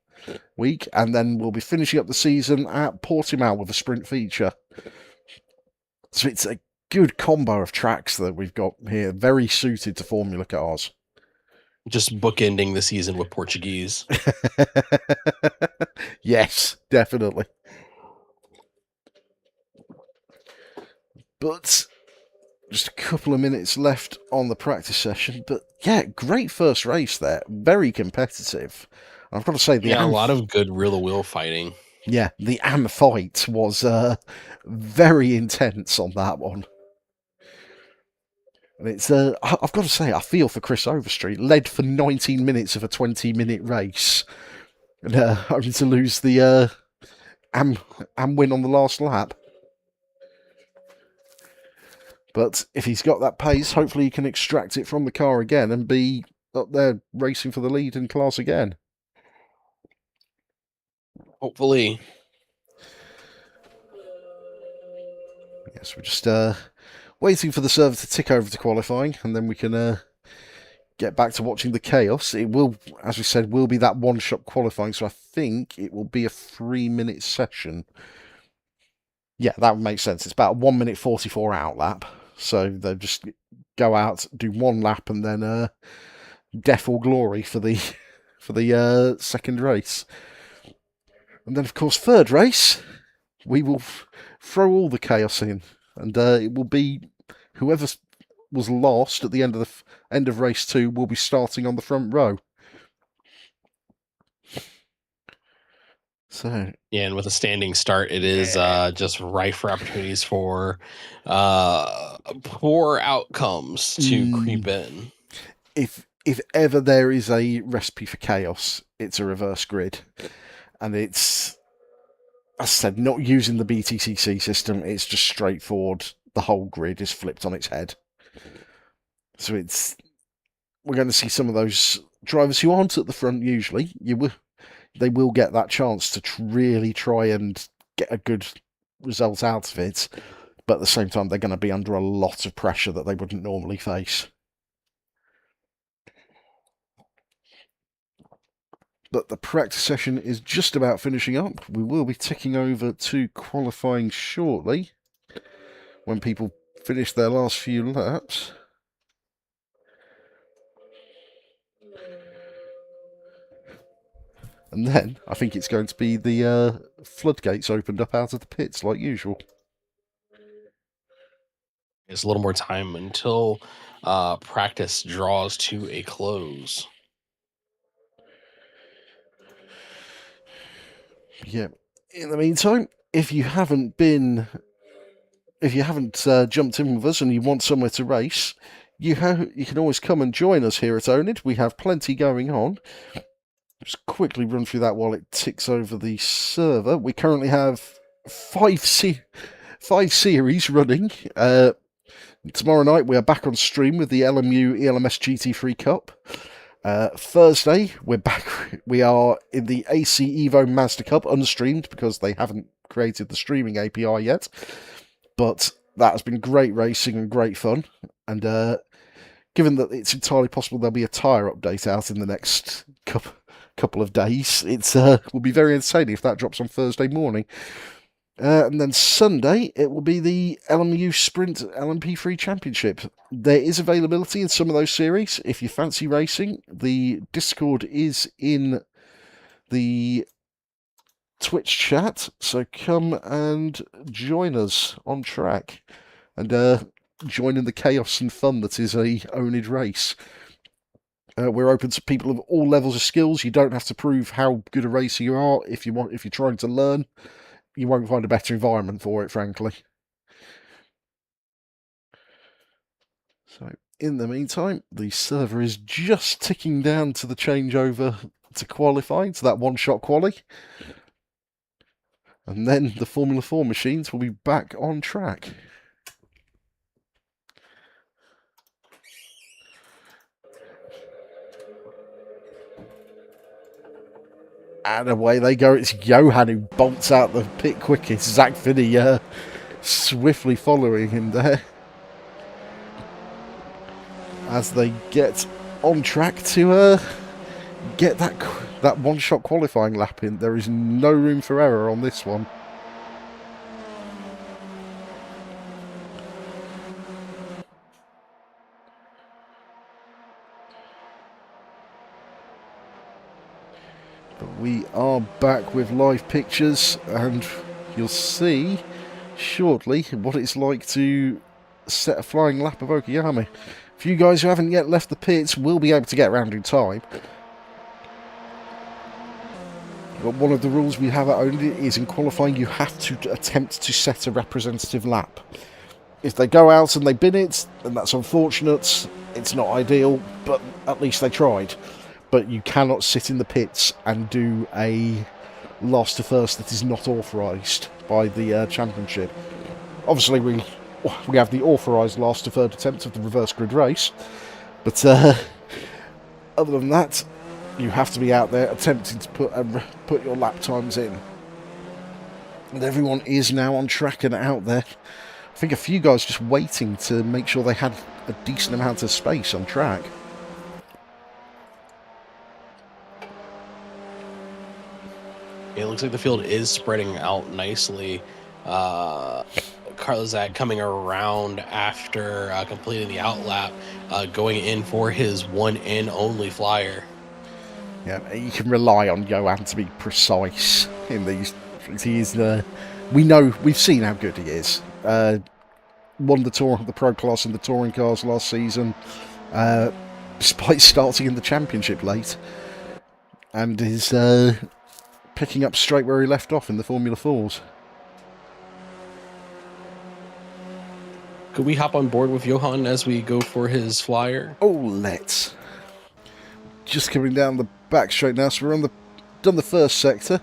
week, and then we'll be finishing up the season at Portimao with a sprint feature. So it's a good combo of tracks that we've got here, very suited to Formula cars. Just bookending the season with Portuguese. Yes, definitely. But just a couple of minutes left on the practice session. But yeah, great first race there. Very competitive. I've got to say, a lot of good rear-wheel fighting. Yeah, the AM fight was very intense on that one. And it's I've got to say, I feel for Chris Overstreet. Led for 19 minutes of a 20-minute race, and only to lose the AM win on the last lap. But if he's got that pace, hopefully he can extract it from the car again and be up there racing for the lead in class again. Hopefully. Yes, we're just waiting for the server to tick over to qualifying, and then we can get back to watching the chaos. It will, as we said, will be that one-shot qualifying, so I think it will be a 3-minute session. Yeah, that would make sense. It's about a 1 minute 44 out lap. So they'll just go out, do one lap, and then death or glory for the second race. And then, of course, third race, we will throw all the chaos in, and it will be whoever was lost at the end of race 2 will be starting on the front row. So yeah, and with a standing start, it is just rife for opportunities for poor outcomes to creep in. If ever there is a recipe for chaos, it's a reverse grid, and it's, as I said, not using the BTCC system. It's just straightforward. The whole grid is flipped on its head. So we're going to see some of those drivers who aren't at the front usually. They will get that chance to really try and get a good result out of it, but at the same time they're going to be under a lot of pressure that they wouldn't normally face. But the practice session is just about finishing up. We will be ticking over to qualifying shortly, when people finish their last few laps. And then I think it's going to be the floodgates opened up out of the pits like usual. It's a little more time until practice draws to a close. Yeah. In the meantime, if you haven't jumped in with us and you want somewhere to race, you can always come and join us here at oNiD. We have plenty going on. Just quickly run through that while it ticks over the server. We currently have 5 series running. Tomorrow night we are back on stream with the LMU ELMS GT3 Cup. Thursday we're back. We are in the AC Evo Mazda Cup unstreamed because they haven't created the streaming API yet. But that has been great racing and great fun. And given that it's entirely possible there'll be a tyre update out in the next couple of days, it will be very entertaining if that drops on Thursday morning. And then Sunday, it will be the LMU Sprint LMP3 Championship. There is availability in some of those series. If you fancy racing, the Discord is in the Twitch chat, so come and join us on track and join in the chaos and fun that is a oNiD race. We're open to people of all levels of skills. You don't have to prove how good a racer you are. If you're trying to learn, you won't find a better environment for it, frankly. So in the meantime, the server is just ticking down to the changeover to qualifying, to that one-shot quali. And then the Formula 4 machines will be back on track. And away they go. It's Johan who bolts out the pit quickest. Zach Finney swiftly following him there. As they get on track to get that one-shot qualifying lap in. There is no room for error on this one. But we are back with live pictures, and you'll see shortly what it's like to set a flying lap of Okayama. For you guys who haven't yet left the pits, will be able to get around in time. But one of the rules we have at oNiD is in qualifying you have to attempt to set a representative lap. If they go out and they bin it, then that's unfortunate. It's not ideal, but at least they tried. But you cannot sit in the pits and do a last to first that is not authorised by the championship. Obviously, we have the authorised last to third attempt of the reverse grid race, but other than that, you have to be out there attempting to put your lap times in. And everyone is now on track and out there. I think a few guys just waiting to make sure they had a decent amount of space on track. It looks like the field is spreading out nicely. Carlozak coming around after completing the outlap, going in for his one and only flyer. Yeah, you can rely on Johan to be precise in these. He is we've seen how good he is. Won the pro class in the touring cars last season, despite starting in the championship late, and is picking up straight where he left off in the Formula 4s. Could we hop on board with Johan as we go for his flyer? Oh, let's. Just coming down the back straight now, so we're done the first sector.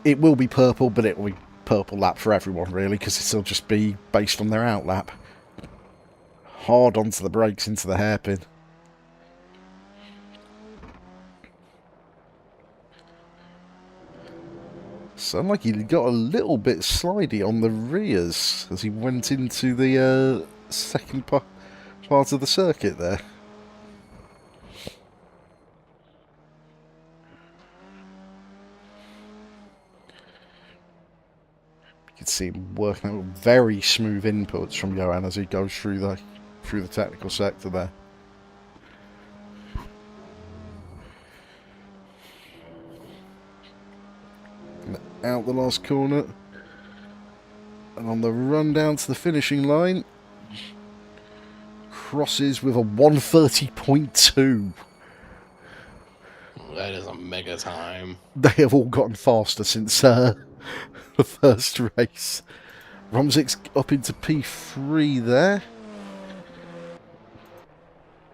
It will be purple, but it will be purple lap for everyone, really, because it'll just be based on their outlap. Hard onto the brakes into the hairpin. Sound like he got a little bit slidey on the rears as he went into the second part of the circuit there. You can see him working out very smooth inputs from Johan as he goes through the technical sector there. Out the last corner, and on the run down to the finishing line, crosses with a 1:30.2. That is a mega time. They have all gotten faster since the first race. Romzik's up into P3 there.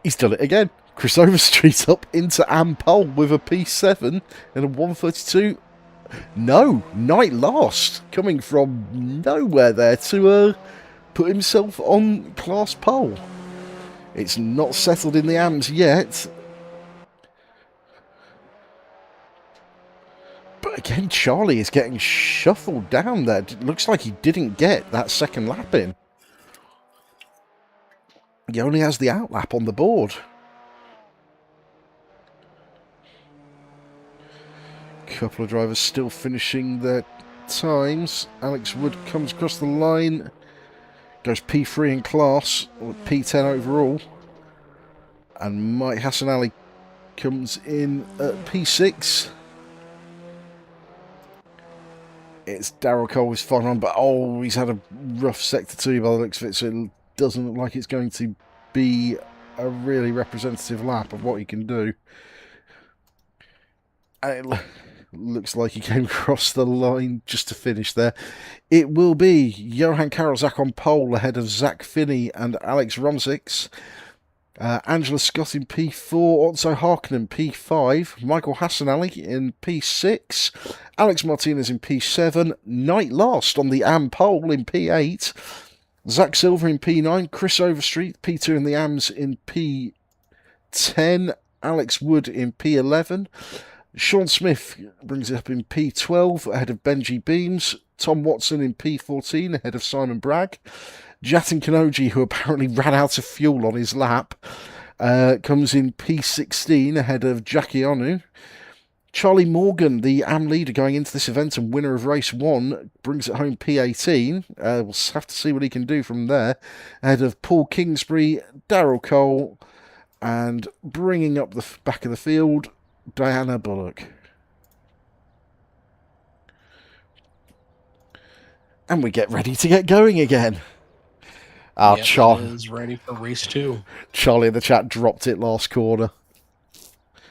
He's done it again. Chris Overstreet up into Ampol with a P7 and a 1:32. No, Knight last, coming from nowhere there to put himself on class pole. It's not settled in the AMs yet. But again, Charlie is getting shuffled down there. It looks like he didn't get that second lap in. He only has the outlap on the board. Couple of drivers still finishing their times. Alex Wood comes across the line, goes P3 in class, or P10 overall, and Mike Hassan Ali comes in at P6. It's Daryl Cole with fine on, but oh, he's had a rough sector 2 by the looks of it, so it doesn't look like it's going to be a really representative lap of what he can do. And it looks like he came across the line just to finish there. It will be Johan Karolzak on pole ahead of Zach Finney and Alex Romsix. Angela Scott in P4, Otto Harkonnen P5, Michael Hassanali in P6, Alex Martinez in P7, Knight last on the AM pole in P8, Zach Silver in P9, Chris Overstreet P2 in the AMs in P10, Alex Wood in P11, Sean Smith brings it up in P12 ahead of Benji Beams, Tom Watson in P14 ahead of Simon Bragg, Jatin Kanoji, who apparently ran out of fuel on his lap, comes in P16 ahead of Jackie Onu. Charlie Morgan, the AM leader going into this event and winner of race 1, brings it home P18. We'll have to see what he can do from there. Ahead of Paul Kingsbury, Daryl Cole, and bringing up the back of the field, Diana Bullock. And we get ready to get going again. Yep, Charlie is ready for race 2. Charlie in the chat dropped it last corner.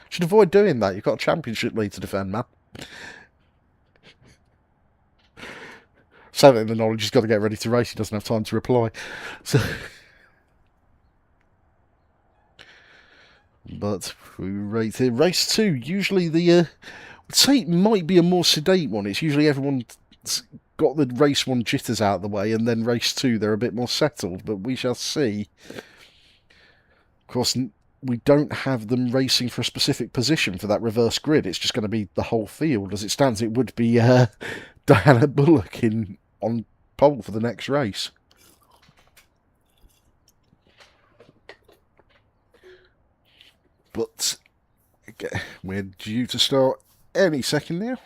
Should avoid doing that. You've got a championship lead to defend, man. Saving the knowledge, he's got to get ready to race. He doesn't have time to reply. So, but we rate here. Race 2, usually the, I'd say it might be a more sedate one. It's usually everyone's got the race 1 jitters out of the way, and then race 2 they're a bit more settled, but we shall see. Of course, we don't have them racing for a specific position for that reverse grid. It's just going to be the whole field. As it stands, it would be Diana Bullock on pole for the next race. But we're due to start any second now.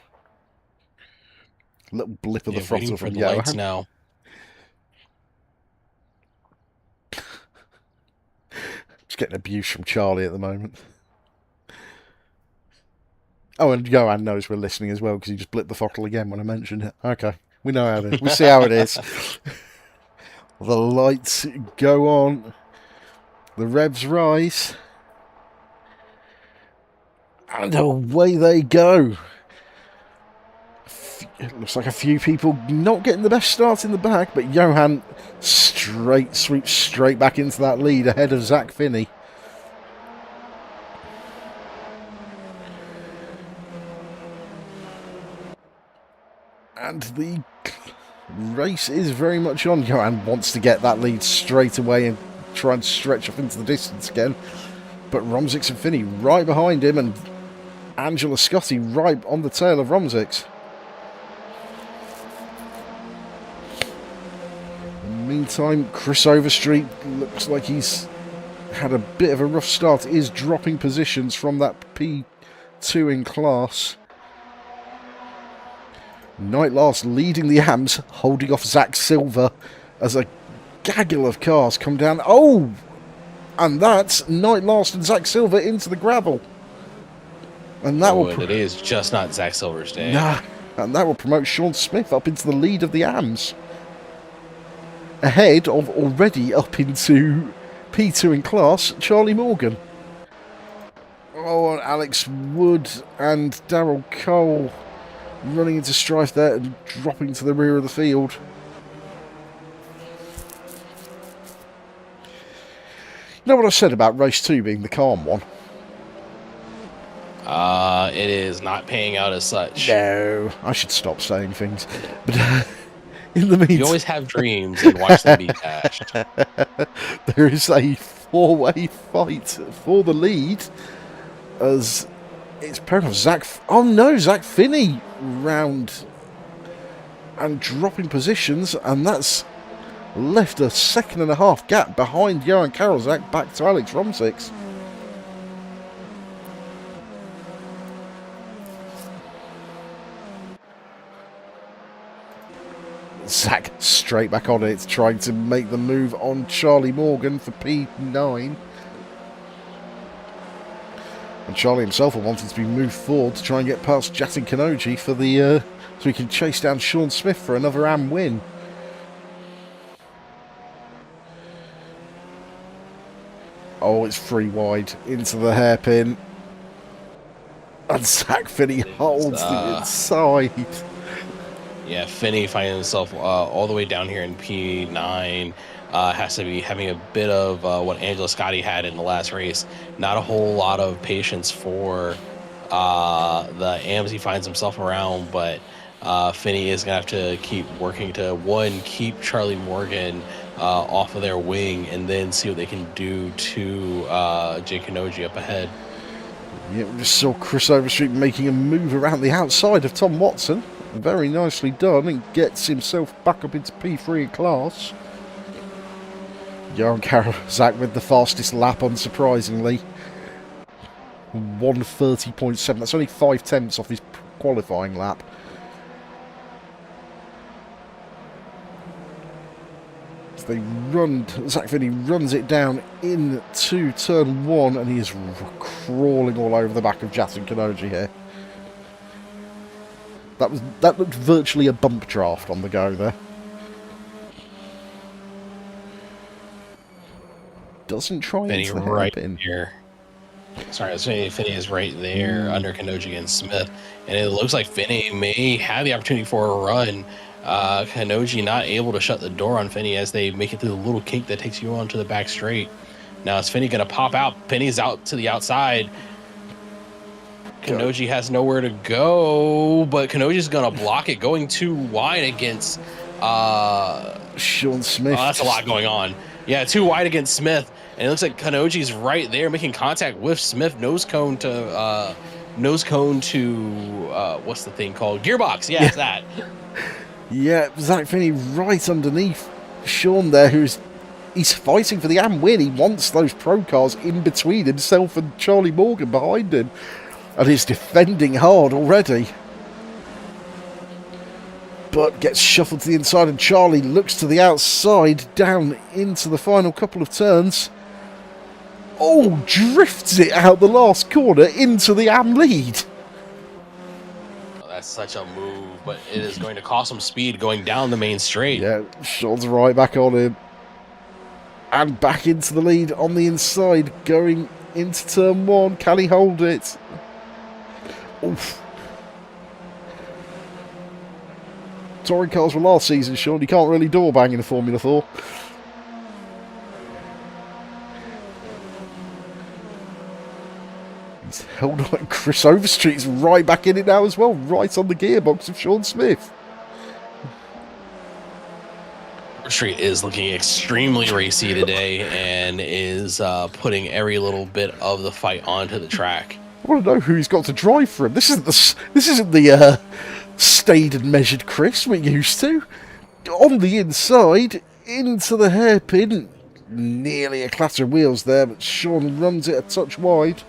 Little blip of the throttle from Johan. Now. Just getting abuse from Charlie at the moment. Oh, and Johan knows we're listening as well because he just blipped the throttle again when I mentioned it. Okay, we know how it is. We see how it is. The lights go on. The revs rise. And away they go. It looks like a few people not getting the best start in the back, but Johan sweeps straight back into that lead ahead of Zach Finney. And the race is very much on. Johan wants to get that lead straight away and try and stretch off into the distance again. But Romsix and Finney right behind him, and Angela Scotty right on the tail of Romsix. Meantime, Chris Overstreet looks like he's had a bit of a rough start. Is dropping positions from that P2 in class. Knight last leading the AMs, holding off Zach Silver as a gaggle of cars come down. Oh! And that's Knight last and Zach Silver into the gravel. And that will... it is just not Zach Silver's day. Nah, and that will promote Sean Smith up into the lead of the AMs. Ahead of already up into P2 in class, Charlie Morgan. Oh, and Alex Wood and Daryl Cole running into strife there and dropping to the rear of the field. You know what I said about race 2 being the calm one? It is not paying out as such. No, I should stop saying things. But in the meantime, you always have dreams and watch them be dashed. There is a 4-way fight for the lead as it's paired off Zach. Oh no, Zach Finney round and dropping positions, and that's left a 1.5 second gap behind Johan Karolzak back to Alex Romsix. Zach straight back on it, trying to make the move on Charlie Morgan for P9. And Charlie himself wanted to be moved forward to try and get past Jatin Kanoji for the so he can chase down Sean Smith for another AM win. Oh, it's 3 wide into the hairpin. And Zach Finney holds the inside. Yeah, Finney finding himself all the way down here in P9. Has to be having a bit of what Angelo Scotti had in the last race. Not a whole lot of patience for the AMs he finds himself around, but Finney is going to have to keep working to, one, keep Charlie Morgan off of their wing, and then see what they can do to Jay Kanoji up ahead. Yeah, we just saw Chris Overstreet making a move around the outside of Tom Watson. Very nicely done, and gets himself back up into P3 in class. Johan Karolczak with the fastest lap, unsurprisingly. 1:30.7. That's only 5/10 off his qualifying lap. So they run. Zach Finney runs it down into turn 1, and he is crawling all over the back of Jatin Kanoji here. That looked virtually a bump draft on the go there. Doesn't try Finney into the right hairpin. here. Sorry, I was saying Finney is right there under Kanoji and Smith, and it looks like Finney may have the opportunity for a run. Kanoji not able to shut the door on Finney as they make it through the little kink that takes you onto the back straight. Now is Finney going to pop out? Finney's out to the outside. Kanoji has nowhere to go, but Kanoji's going to block it, going too wide against Sean Smith. Oh, that's a lot going on. Yeah, too wide against Smith, and it looks like Kanoji's right there making contact with Smith. Nose cone to what's the thing called? Gearbox. Yeah, it's that. Yeah, Zach Finney right underneath Sean there, he's fighting for the AM win. He wants those pro cars in between himself and Charlie Morgan behind him, and he's defending hard already. But gets shuffled to the inside, and Charlie looks to the outside down into the final couple of turns. Oh, drifts it out the last corner into the AM lead. Oh, that's such a move, but it is going to cost him speed going down the main straight. Yeah, Sean's right back on him. And back into the lead on the inside, going into turn 1. Can he hold it? Oof. Touring cars from last season, Sean. You can't really door bang in a Formula 4. He's held on. Chris Overstreet's right back in it now as well, right on the gearbox of Sean Smith. Overstreet is looking extremely racy today and is putting every little bit of the fight onto the track. I want to know who he's got to drive for him. This isn't the stayed and measured Chris we're used to. On the inside, into the hairpin. Nearly a clatter of wheels there, but Sean runs it a touch wide.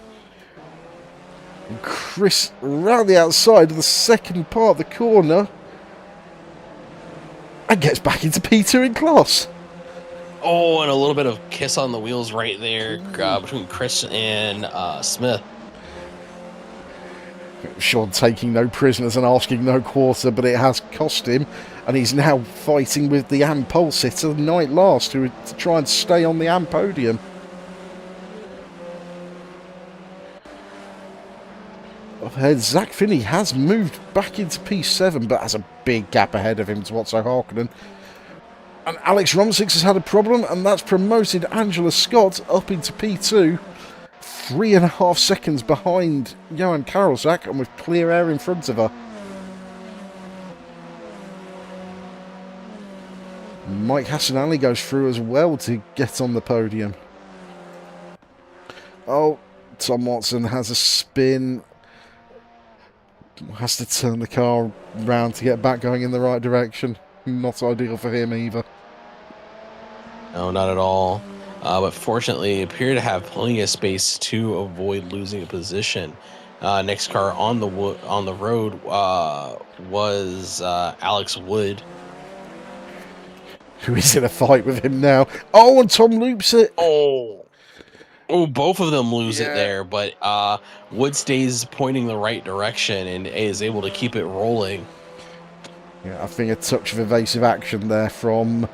And Chris round the outside of the second part of the corner. And gets back into P2 in class. Oh, and a little bit of kiss on the wheels right there between Chris and Smith. Sean taking no prisoners and asking no quarter, but it has cost him, and he's now fighting with the AM pole sitter the night last to try and stay on the AM podium. Up ahead, Zach Finney has moved back into P7, but has a big gap ahead of him to Otto Harkonnen. And Alex Romsix has had a problem, and that's promoted Angela Scott up into P2. 3.5 seconds behind Johan Karolczak, and with clear air in front of her. Mike Hassanali goes through as well to get on the podium. Oh, Tom Watson has a spin. Has to turn the car round to get back going in the right direction. Not ideal for him either. No, not at all. But fortunately, appear to have plenty of space to avoid losing a position. Next car on the road was Alex Wood, who is in a fight with him now. Oh, and Tom loops it. Oh, both of them lose it there, but Wood stays pointing the right direction and is able to keep it rolling. Yeah, I think a touch of evasive action there from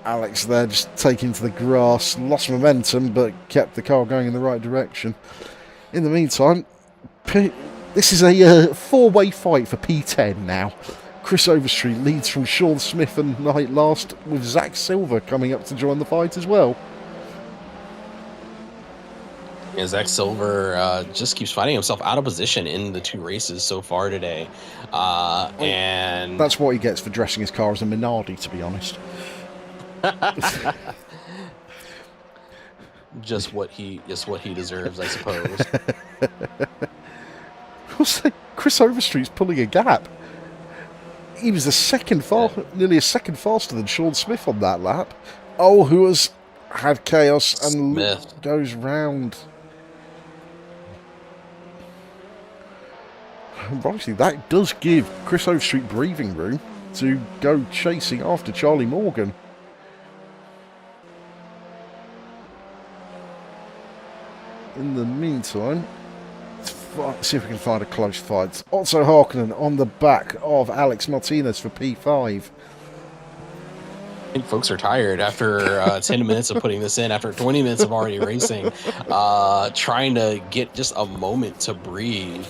Alex there, just taking to the grass, lost momentum, but kept the car going in the right direction. In the meantime, this is a four-way fight for P10 now. Chris Overstreet leads from Sean Smith and Knight last, with Zach Silver coming up to join the fight as well. Yeah, Zach Silver just keeps finding himself out of position in the 2 races so far today. And that's what he gets for dressing his car as a Minardi, to be honest. just what he deserves, I suppose. Chris Overstreet's pulling a gap. He was nearly a second faster than Sean Smith on that lap. Oh, who has had chaos and Smith goes round. Obviously, that does give Chris Overstreet breathing room to go chasing after Charlie Morgan. In the meantime, let's see if we can find a close fight. Otto Harkonnen on the back of Alex Martinez for P5. I think folks are tired after 10 minutes of putting this in, after 20 minutes of already racing, trying to get just a moment to breathe.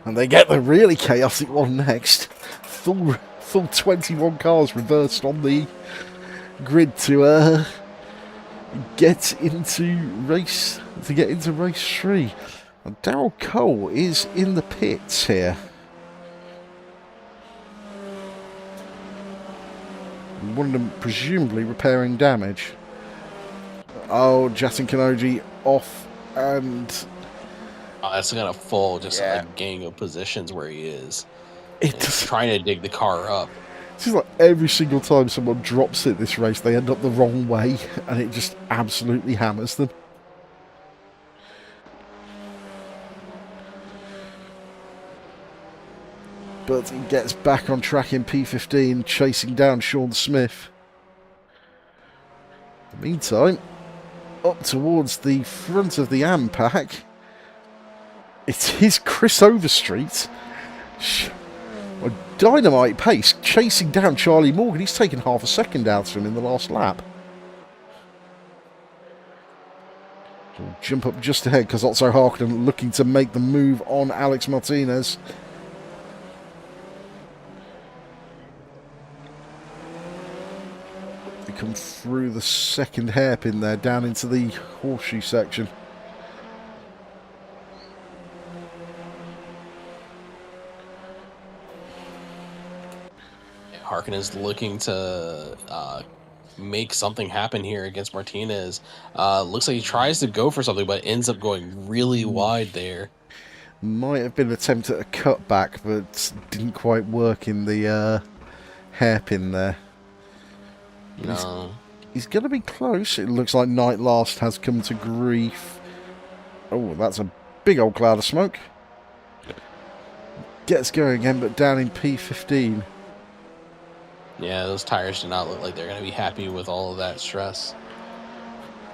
And they get the really chaotic one next. Full 21 cars reversed on the grid to get into race 3. And Darrell Cole is in the pits here. One of them presumably repairing damage. Oh, Jatin Kanoji off, and that's gonna fall just a gang of positions where he is. It's trying to dig the car up. It's just like every single time someone drops it this race, they end up the wrong way, and it just absolutely hammers them. But he gets back on track in P15, chasing down Sean Smith. In the meantime, up towards the front of the AM pack, it is Chris Overstreet. A dynamite pace, chasing down Charlie Morgan. He's taken half a second out of him in the last lap. He'll jump up just ahead because Otto Harkonnen looking to make the move on Alex Martinez. They come through the second hairpin there, down into the horseshoe section. Harkin is looking to make something happen here against Martinez. Looks like he tries to go for something, but ends up going really wide there. Might have been an attempt at a cutback, but didn't quite work in the hairpin there. No. He's going to be close. It looks like Night Last has come to grief. Oh, that's a big old cloud of smoke. Gets going again, but down in P15. Yeah, those tires do not look like they're going to be happy with all of that stress.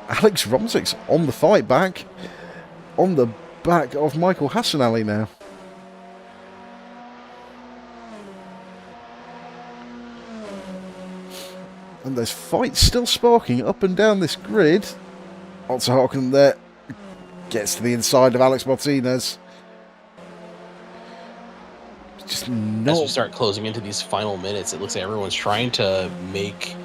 Alex Romzik's on the fight back. On the back of Michael Hassanali now. And there's fights still sparking up and down this grid. Otto Harkonnen there gets to the inside of Alex Martinez. Just not... As we start closing into these final minutes, it looks like everyone's trying to make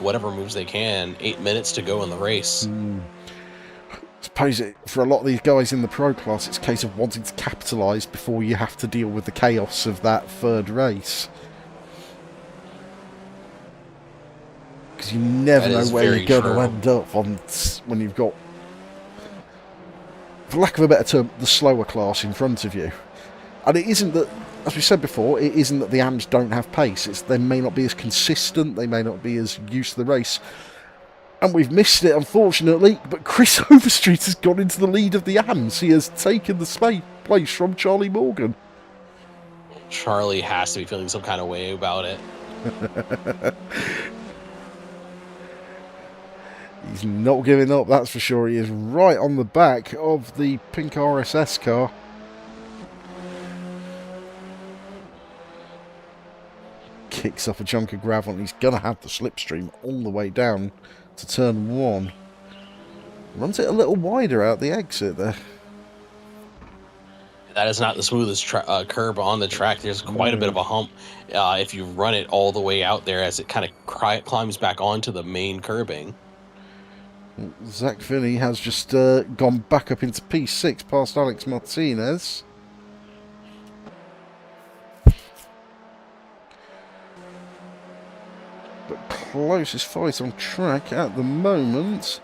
whatever moves they can. 8 minutes to go in the race. I suppose for a lot of these guys in the pro class, it's a case of wanting to capitalise before you have to deal with the chaos of that third race. Because you never know where you're going to end up when you've got, for lack of a better term, the slower class in front of you. And it isn't that, as we said before, it isn't that the AMs don't have pace. It's they may not be as consistent, they may not be as used to the race. And we've missed it, unfortunately, but Chris Overstreet has gone into the lead of the AMs. He has taken the place from Charlie Morgan. Charlie has to be feeling some kind of way about it. He's not giving up, that's for sure. He is right on the back of the pink RSS car. kicks up a chunk of gravel, and he's going to have the slipstream all the way down to turn 1. Runs it a little wider out the exit there. That is not the smoothest curb on the track. There's quite a bit of a hump if you run it all the way out there as it kind of climbs back onto the main curbing. Zach Finney has just gone back up into P6 past Alex Martinez. But closest fight on track at the moment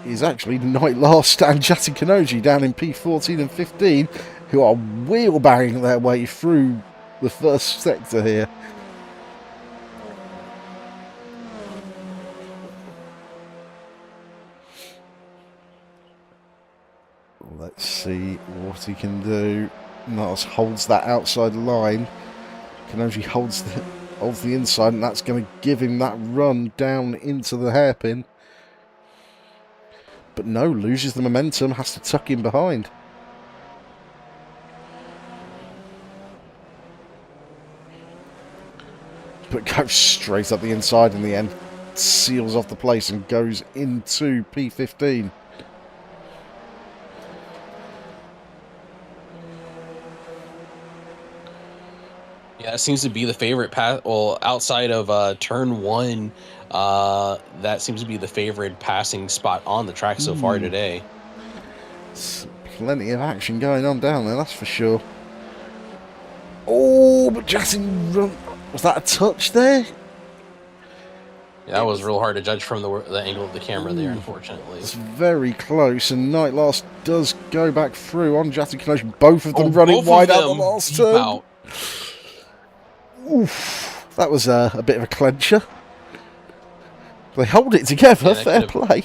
is actually Night Last and Jati Kanoji down in P14 and 15, who are wheelbarring their way through the first sector here. Let's see what he can do. Niles holds that outside line. Kanoji holds the inside, and that's going to give him that run down into the hairpin. But no, loses the momentum, has to tuck in behind. But goes straight up the inside in the end. Seals off the place and goes into P15. Yeah, it seems to be the favorite path. Well, outside of turn 1, that seems to be the favorite passing spot on the track so far today. It's plenty of action going on down there, that's for sure. Oh, but Jackson, was that a touch there? Yeah, that was real hard to judge from the angle of the camera there, unfortunately. It's very close, and Night Last does go back through on Jati Kanoji. Both of them running wide out the last turn. Oof, that was a bit of a clencher. They hold it together, fair play.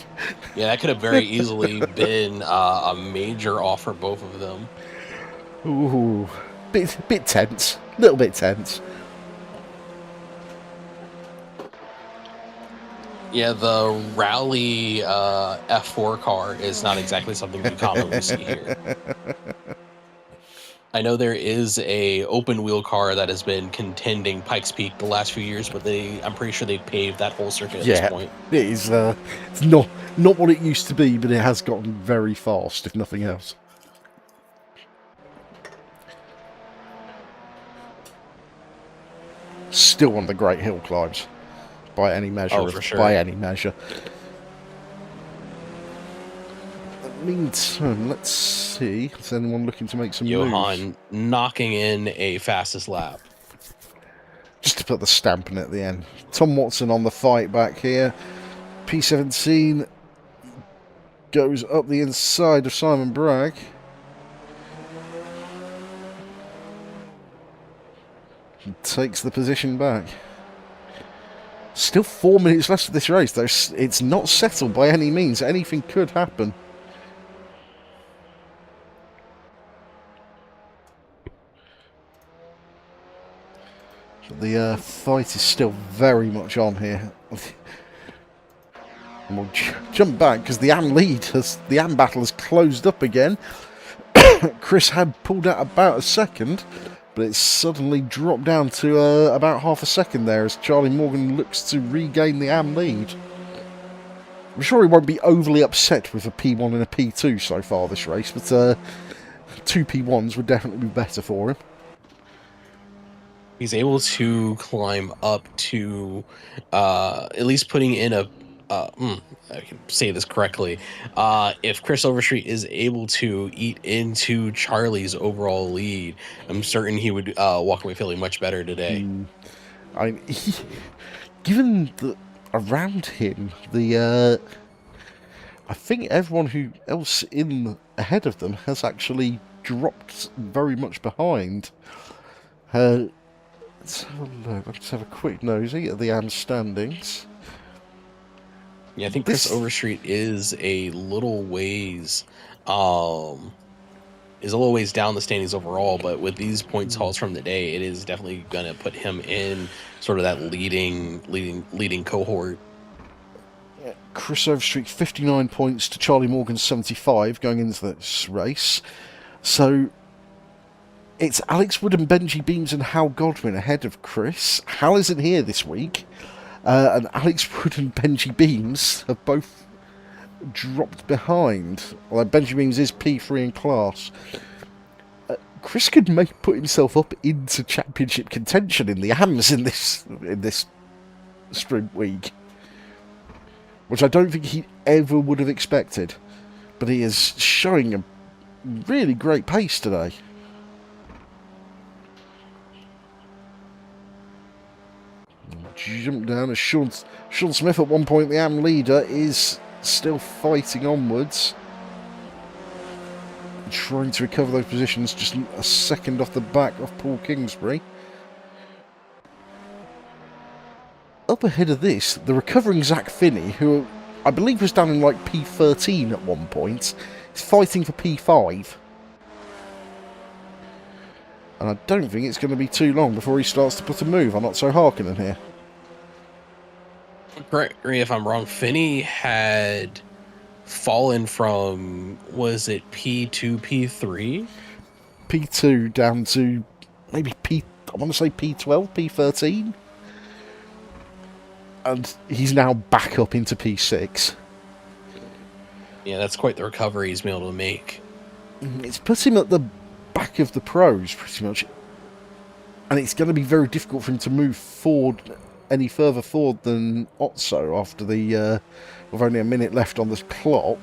Yeah, that could have very easily been a major off for both of them. Ooh, bit tense, a little bit tense. Yeah, the rally F4 car is not exactly something we commonly see here. I know there is a open wheel car that has been contending Pikes Peak the last few years, but I'm pretty sure they paved that whole circuit at this point. It is. It's not what it used to be, but it has gotten very fast, if nothing else. Still one of the great hill climbs, by any measure. Oh, for sure. By any measure. Meantime, let's see. Is anyone looking to make some Johan moves? knocking in a fastest lap. Just to put the stamp in at the end. Tom Watson on the fight back here. P17 goes up the inside of Simon Bragg. He takes the position back. Still 4 minutes left of this race, though. It's not settled by any means. Anything could happen. The fight is still very much on here. And we'll jump back because the AM battle has closed up again. Chris had pulled out about a second, but it's suddenly dropped down to about half a second there as Charlie Morgan looks to regain the AM lead. I'm sure he won't be overly upset with a P1 and a P2 so far this race, but 2 P1s would definitely be better for him. He's able to climb up to at least putting in a I can say this correctly. If Chris Overstreet is able to eat into Charlie's overall lead, I'm certain he would walk away feeling much better today. Given that around him, I think everyone who else in ahead of them has actually dropped very much behind. Let's have a look. Let's have a quick nosy at the AM standings. Yeah, I think Chris Overstreet is a little ways down the standings overall, but with these points hauls from the day, it is definitely going to put him in sort of that leading cohort. Yeah, Chris Overstreet 59 points to Charlie Morgan 75 going into this race. So It's Alex Wood and Benji Beams and Hal Godwin ahead of Chris. Hal isn't here this week, and Alex Wood and Benji Beams have both dropped behind. Although Benji Beams is P3 in class. Chris could put himself up into championship contention in the AMs in this sprint week, which I don't think he ever would have expected. But he is showing a really great pace today. Jump down as Sean Smith at one point, the AM leader, is still fighting onwards. Trying to recover those positions, just a second off the back of Paul Kingsbury. Up ahead of this, the recovering Zach Finney, who I believe was down in like P13 at one point, is fighting for P5. And I don't think it's going to be too long before he starts to put a move on Otto Harkonnen here. Correct me if I'm wrong, Finney had fallen from, was it P2, P3? P2 down to maybe I want to say P12, P13. And he's now back up into P6. Yeah, that's quite the recovery he's been able to make. It's put him at the back of the pros, pretty much. And it's going to be very difficult for him to move forward any further forward than Otso after the with only a minute left on this clock.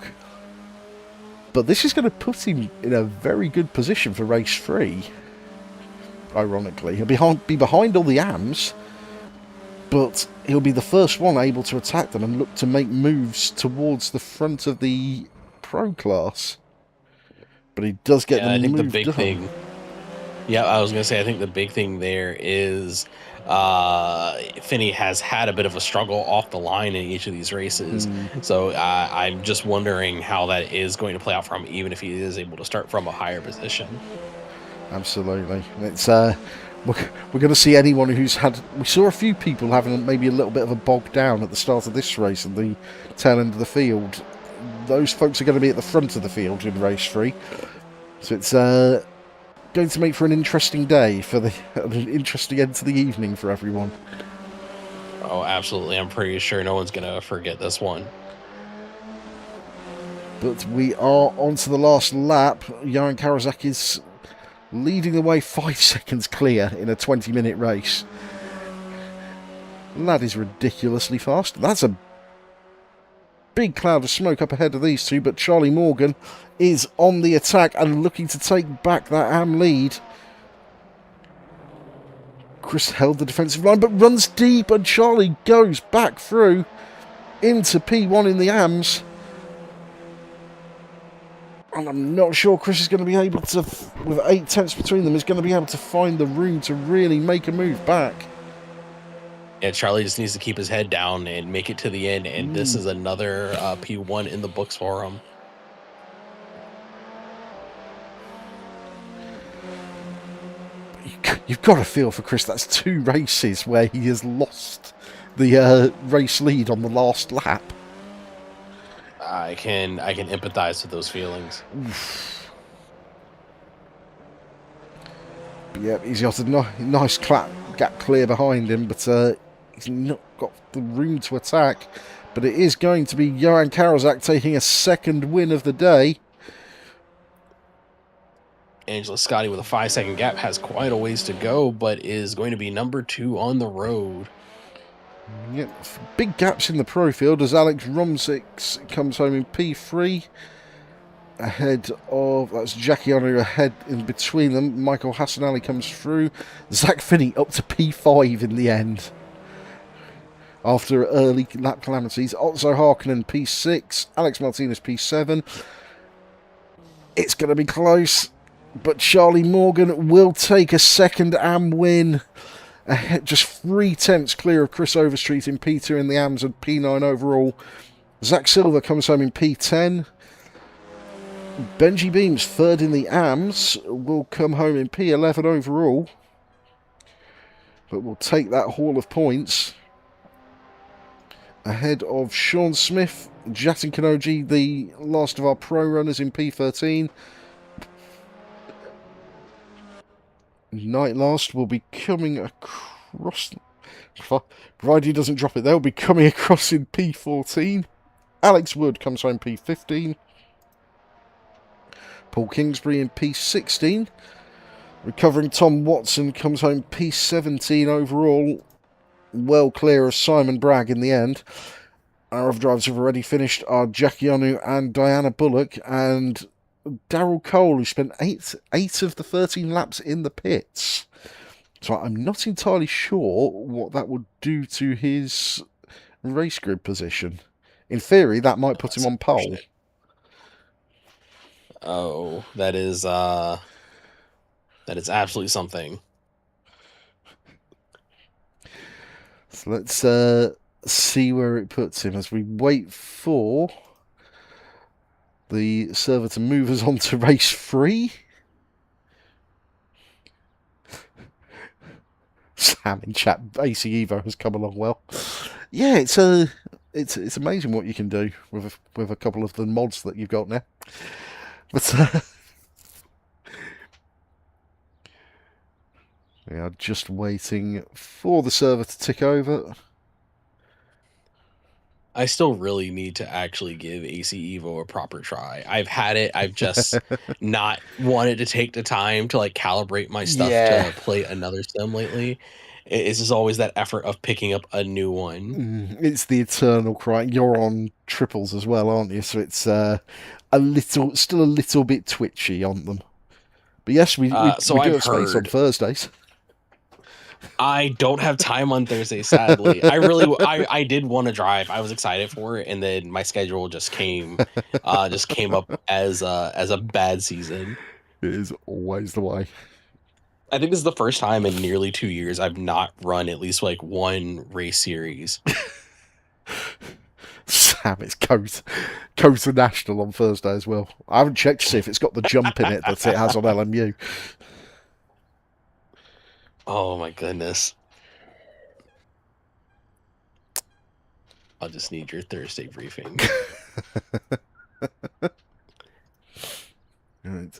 But this is going to put him in a very good position for race 3. Ironically, he'll be behind all the AMs, but he'll be the first one able to attack them and look to make moves towards the front of the pro class. But he does get the move done. Thing. Yeah, I was going to say, I think the big thing there is Finney has had a bit of a struggle off the line in each of these races. So I'm just wondering how that is going to play out for him, even if he is able to start from a higher position. Absolutely. It's we're going to see anyone who's had... We saw a few people having maybe a little bit of a bog down at the start of this race and the tail end of the field. Those folks are going to be at the front of the field in race 3. So it's going to make for an interesting day, for an interesting end to the evening for everyone. Oh, absolutely. I'm pretty sure no one's going to forget this one. But we are on to the last lap. Johan Karazak is leading the way 5 seconds clear in a 20-minute race. And that is ridiculously fast. That's a big cloud of smoke up ahead of these two, but Charlie Morgan is on the attack and looking to take back that AM lead. Chris held the defensive line but runs deep, and Charlie goes back through into P1 in the AMs. And I'm not sure Chris is going to be able to, with 8 tenths between them, is going to be able to find the room to really make a move back. Yeah, Charlie just needs to keep his head down and make it to the end, and this is another P1 in the books for him. You've got to feel for Chris. That's 2 races where he has lost the race lead on the last lap. I can empathize with those feelings. Yeah, he's got a nice gap clear behind him, but he's not got the room to attack. But it is going to be Johan Karazak taking a second win of the day. Angela Scotti with a 5-second gap has quite a ways to go, but is going to be number 2 on the road. Yeah, big gaps in the pro field as Alex Romsix comes home in P3. Ahead of... That's Jackie Onu ahead in between them. Michael Hassan Ali comes through. Zach Finney up to P5 in the end. After early lap calamities. Otto Harkonnen P6. Alex Martinez P7. It's going to be close. But Charlie Morgan will take a second AM win. Just 3 tenths clear of Chris Overstreet in P2 in the AMs and P9 overall. Zach Silver comes home in P10. Benji Beams, 3rd in the AMs, will come home in P11 overall. But will take that haul of points. Ahead of Sean Smith, Jatin Kanoji, the last of our pro runners in P13. Night Last will be coming across... Provided he doesn't drop it, they'll be coming across in P14. Alex Wood comes home P15. Paul Kingsbury in P16. Recovering Tom Watson comes home P17 overall. Well clear of Simon Bragg in the end. Our other drivers have already finished are Jackie Onu and Diana Bullock, and Daryl Cole, who spent eight of the 13 laps in the pits. So I'm not entirely sure what that would do to his race grid position. In theory, that might put him on pole. Oh, that is absolutely something. So let's see where it puts him as we wait for the server to move us on to race 3. Sam in chat, AC Evo has come along well. Yeah, it's amazing what you can do with a couple of the mods that you've got now. But we are just waiting for the server to tick over. I still really need to actually give AC Evo a proper try. I've had it. I've just not wanted to take the time to like calibrate my stuff to play another sim lately. It's just always that effort of picking up a new one. It's the eternal cry. You're on triples as well, aren't you? So it's still a little bit twitchy on them. But yes, we do have space on Thursdays. I don't have time on Thursday, sadly. I did want to drive. I was excited for it, and then my schedule just came up as a bad season. It is always the way. I think this is the first time in nearly 2 years I've not run at least like one race series. Sam, it's Coast National on Thursday as well. I haven't checked to see if it's got the jump in it that it has on LMU. Oh my goodness. I'll just need your Thursday briefing. Right.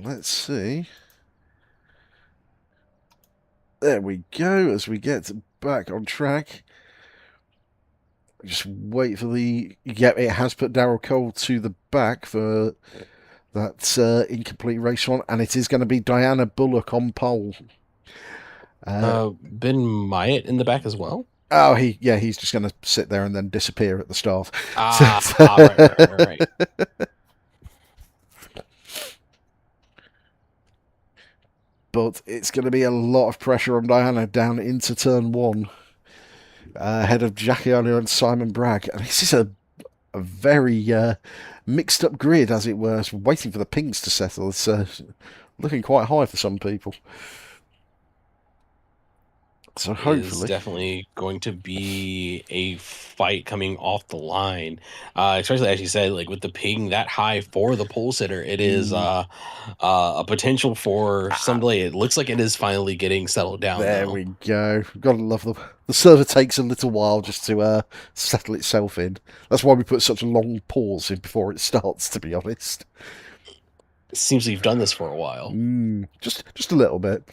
Let's see. There we go, as we get back on track. Just wait for the... Yep, it has put Daryl Cole to the back for that incomplete race one, and it is going to be Diana Bullock on pole. Ben Myatt in the back as well? Oh, he's just going to sit there and then disappear at the start. Right. But it's going to be a lot of pressure on Diana down into turn 1. Ahead of Jackie Onu and Simon Bragg. And this is a very mixed up grid, as it were. So waiting for the pings to settle. It's looking quite high for some people. So hopefully, it's definitely going to be a fight coming off the line, especially as you said, like with the ping that high for the pole sitter, it is a potential for some delay. It looks like it is finally getting settled down. There we go. Gotta love the server takes a little while just to settle itself in. That's why we put such a long pause in before it starts. To be honest, it seems you've done this for a while. Just a little bit.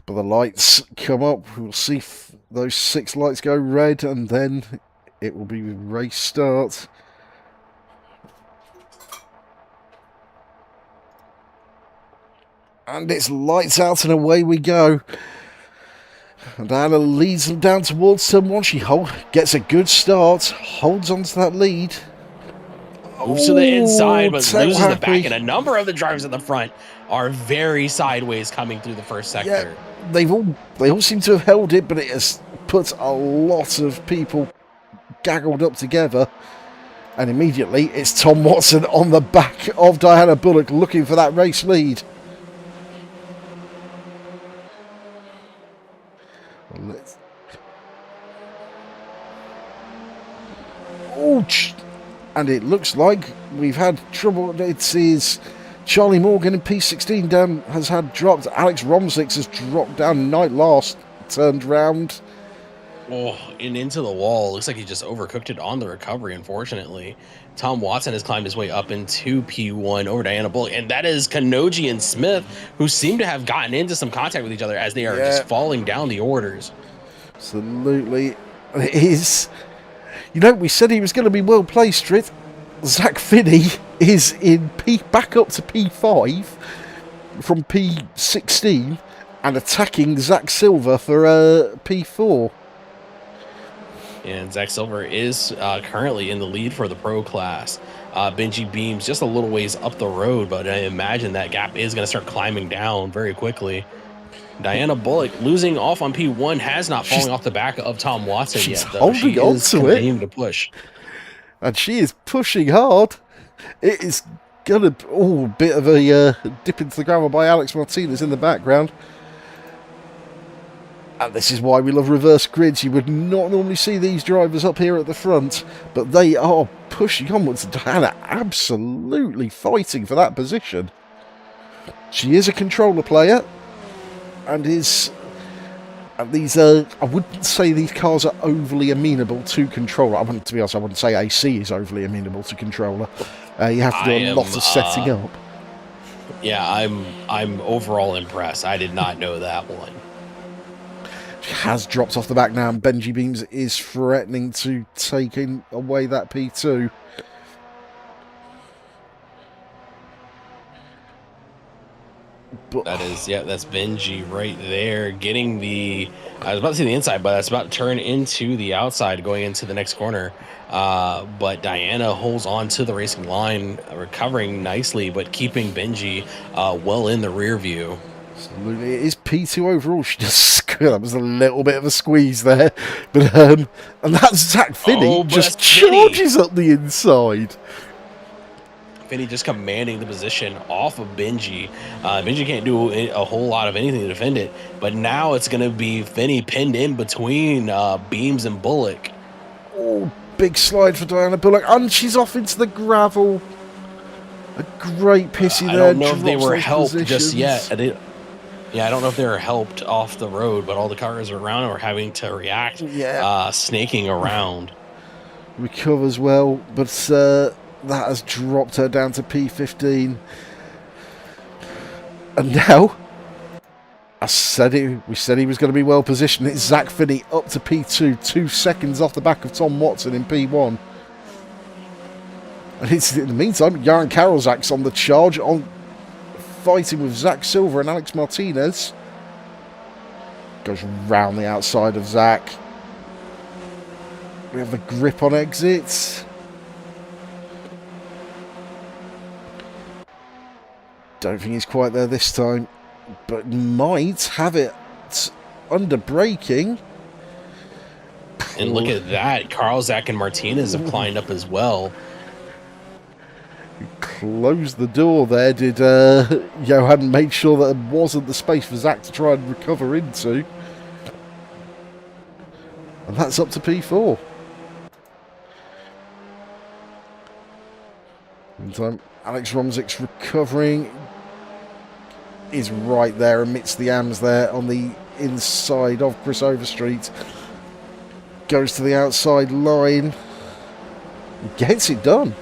But the lights come up, we'll see those 6 lights go red, and then it will be race start. And it's lights out and away we go. And Anna leads them down towards turn 1. She gets a good start, holds on to that lead. Moves to the inside, but loses the back, and a number of the drivers at the front are very sideways coming through the first sector. Yeah, they all seem to have held it, but it has put a lot of people gaggled up together. And immediately, it's Tom Watson on the back of Diana Bullock looking for that race lead. And it looks like we've had trouble. It is Charlie Morgan in P16 down has had dropped. Alex Romsix has dropped down. Night Last turned round. Oh, and into the wall. Looks like he just overcooked it on the recovery, unfortunately. Tom Watson has climbed his way up into P1 over Diana Bullock. And that is Kanoji and Smith, who seem to have gotten into some contact with each other as they are Yeah, just falling down the orders. absolutely. It is. You know, we said he was going to be well placed for it. Zach Finney is in back up to P5 from P16 and attacking Zach Silver for P4. And Zach Silver is currently in the lead for the pro class. Benji Beams just a little ways up the road, but I imagine that gap is going to start climbing down very quickly. Diana Bullock losing off on P1 has not fallen off the back of Tom Watson She's yet, though. holding She on is to continuing it, to push. and she is pushing hard. It is gonna a bit of a dip into the gravel by Alex Martinez in the background. And this is why we love reverse grids. You would not normally see these drivers up here at the front, but they are pushing onwards. Diana absolutely fighting for that position. She is a controller player, and is. And these I wouldn't say these cars are overly amenable to controller. To be honest, I wouldn't say AC is overly amenable to controller. You have to do a lot of setting up. Yeah, I'm overall impressed. I did not know that one. She has dropped off the back now, and Benji Beams is threatening to take away that P2. But that's Benji right there getting I was about to say the inside, but that's about to turn into the outside going into the next corner. But Diana holds on to the racing line, recovering nicely, but keeping Benji well in the rear view. Absolutely, it is P2 overall. She just that was a little bit of a squeeze there, but and that's Zach Finney just charges up the inside. Finney just commanding the position off of Benji. Benji can't do a whole lot of anything to defend it, but now it's going to be Finney pinned in between Beams and Bullock. Oh, big slide for Diana Bullock, and she's off into the gravel. A great pissy there. I don't know if they were helped just yet. I don't know if they were helped off the road, but all the cars around are having to react, snaking around. Recovers well, but that has dropped her down to P15. And now, we said he was going to be well positioned. It's Zach Finney up to P2, 2 seconds off the back of Tom Watson in P1. And in the meantime, Yaron Karolzak's on the charge, fighting with Zach Silver and Alex Martinez. Goes round the outside of Zach. We have the grip on exits. Don't think he's quite there this time, but might have it under braking. And look at that. Karolzak and Martinez have climbed up as well. Closed the door there, did Johan made sure that there wasn't the space for Zach to try and recover into. And that's up to P4. Meantime, Alex Romzik's recovering. Is right there amidst the AMs there on the inside of Chris Overstreet. Goes to the outside line. Gets it done.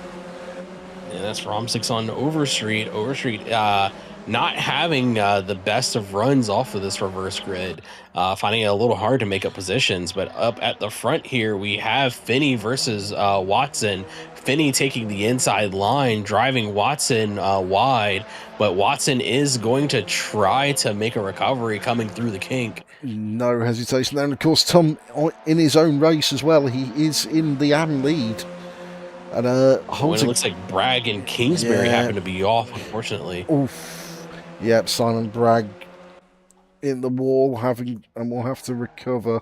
Yeah, that's Romzik's on Overstreet. Overstreet not having the best of runs off of this reverse grid. Finding it a little hard to make up positions. But up at the front here, we have Finney versus Watson. Finney taking the inside line, driving Watson wide, but Watson is going to try to make a recovery coming through the kink. No hesitation there. And of course, Tom in his own race as well. He is in the AM lead. And it looks like Bragg and Kingsbury happen to be off, unfortunately. Oof. Yep, Simon Bragg in the wall, and we'll have to recover.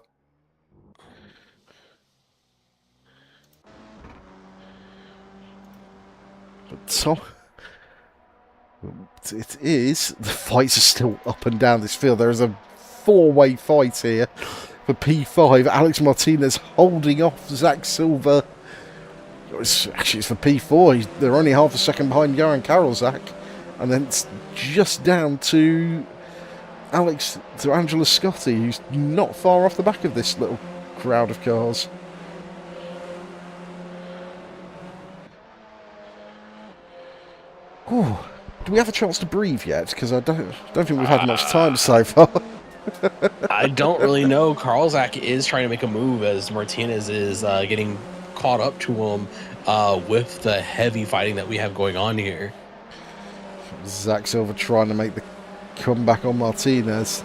But Tom, it is. The fights are still up and down this field. There is a 4-way fight here for P5. Alex Martinez holding off Zach Silver. It's for P4. They're only half a second behind Yaron Karolzak. And then it's just down to Angela Scotty, who's not far off the back of this little crowd of cars. Ooh, do we have a chance to breathe yet? Because I don't think we've had much time so far. I don't really know. Karlzak is trying to make a move as Martinez is getting caught up to him with the heavy fighting that we have going on here. Zach Silver trying to make the comeback on Martinez.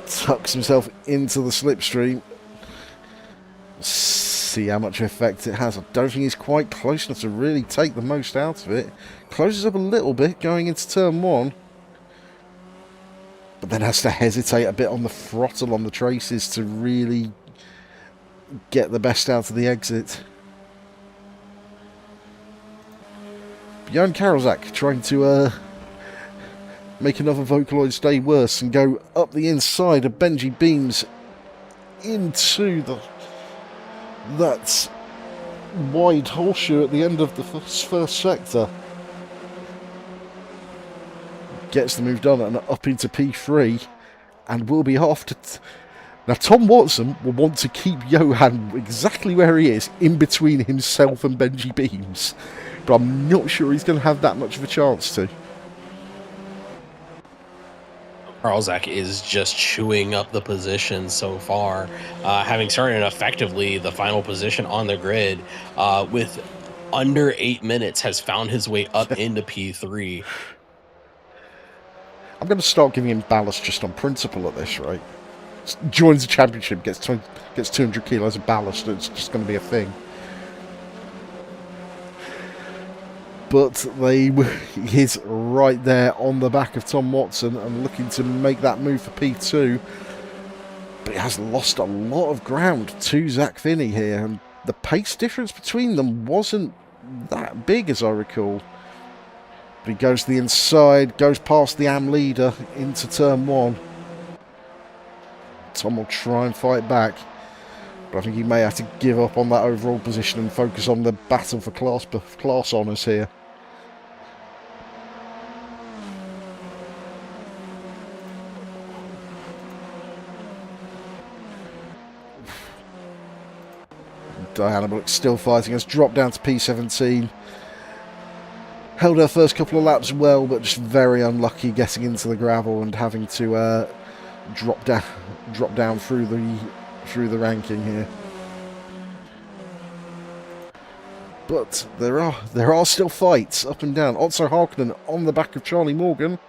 Tucks himself into the slipstream. See how much effect it has. I don't think he's quite close enough to really take the most out of it. Closes up a little bit going into turn 1. But then has to hesitate a bit on the throttle on the traces to really get the best out of the exit. Bjorn Karolzak trying to make another Vocaloid's day worse and go up the inside of Benji Beams into that wide horseshoe at the end of the first sector. Gets the move done and up into P3 and will be off to... Now Tom Watson will want to keep Johan exactly where he is, in between himself and Benji Beams, but I'm not sure he's going to have that much of a chance to. Karlzak is just chewing up the position so far, having started effectively the final position on the grid with under 8 minutes, has found his way up into P3. I'm going to start giving him ballast just on principle at this rate. Joins the championship, gets 200 kilos of ballast, it's just going to be a thing. But he's right there on the back of Tom Watson and looking to make that move for P2. But he has lost a lot of ground to Zach Finney here, and the pace difference between them wasn't that big as I recall. But he goes to the inside, goes past the AM leader into turn 1. Tom will try and fight back, but I think he may have to give up on that overall position and focus on the battle for class honours here. Diana Bullock still fighting, has dropped down to P17. Held her first couple of laps well, but just very unlucky getting into the gravel and having to drop down through the ranking here. But there are still fights up and down. Otso Harkonnen on the back of Charlie Morgan,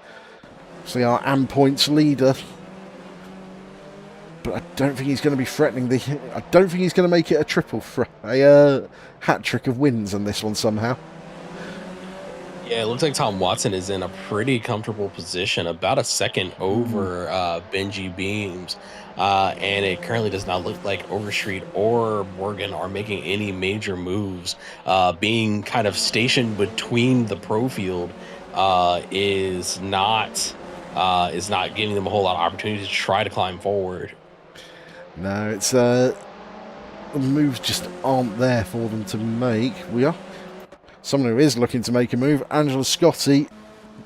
so our AM points leader. But I don't think he's going to be threatening I don't think he's going to make it a hat trick of wins on this one somehow. Yeah, it looks like Tom Watson is in a pretty comfortable position, about a second over Benji Beams. And it currently does not look like Overstreet or Morgan are making any major moves. Being kind of stationed between the pro field is not giving them a whole lot of opportunity to try to climb forward. No, it's the moves just aren't there for them to make. Someone who is looking to make a move, Angela Scotti,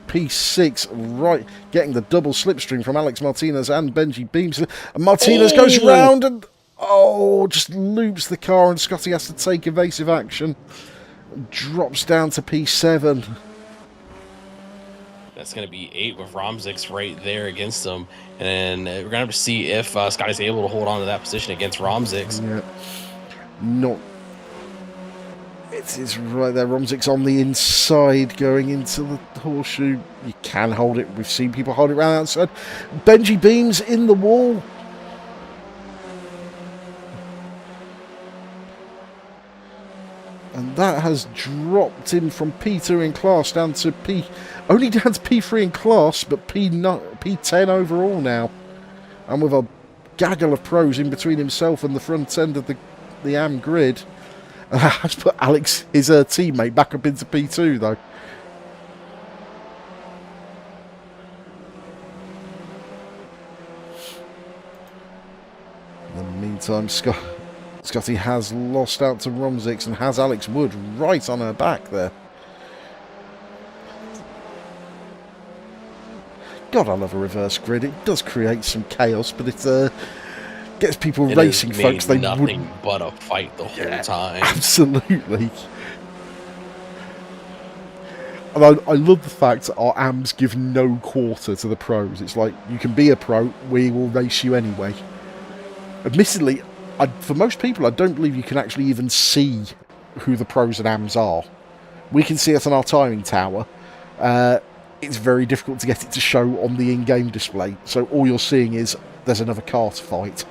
P6, right, getting the double slipstream from Alex Martinez and Benji Beams. And Martinez goes round and, just loops the car, and Scotti has to take evasive action. Drops down to P7. That's going to be 8 with Romzix right there against them. And we're going to have to see if Scotty's able to hold on to that position against Romzix. Yeah. Not... It's right there. Romzix on the inside going into the horseshoe. You can hold it. We've seen people hold it around outside. Benji Beams in the wall. And that has dropped him from P2 in class down to only down to P3 in class, but P10 overall now. And with a gaggle of pros in between himself and the front end of the AM grid. Has put Alex, his teammate, back up into P2 though. In the meantime, Scotty has lost out to Romzix and has Alex Wood right on her back there. God, I love a reverse grid. It does create some chaos, but it gets people It has racing, made folks. They nothing wouldn't. but a fight the whole time. Absolutely. And I love the fact that our AMs give no quarter to the pros. It's like, you can be a pro, we will race you anyway. Admittedly, for most people, I don't believe you can actually even see who the pros and AMs are. We can see it on our timing tower. It's very difficult to get it to show on the in-game display. So all you're seeing is there's another car to fight.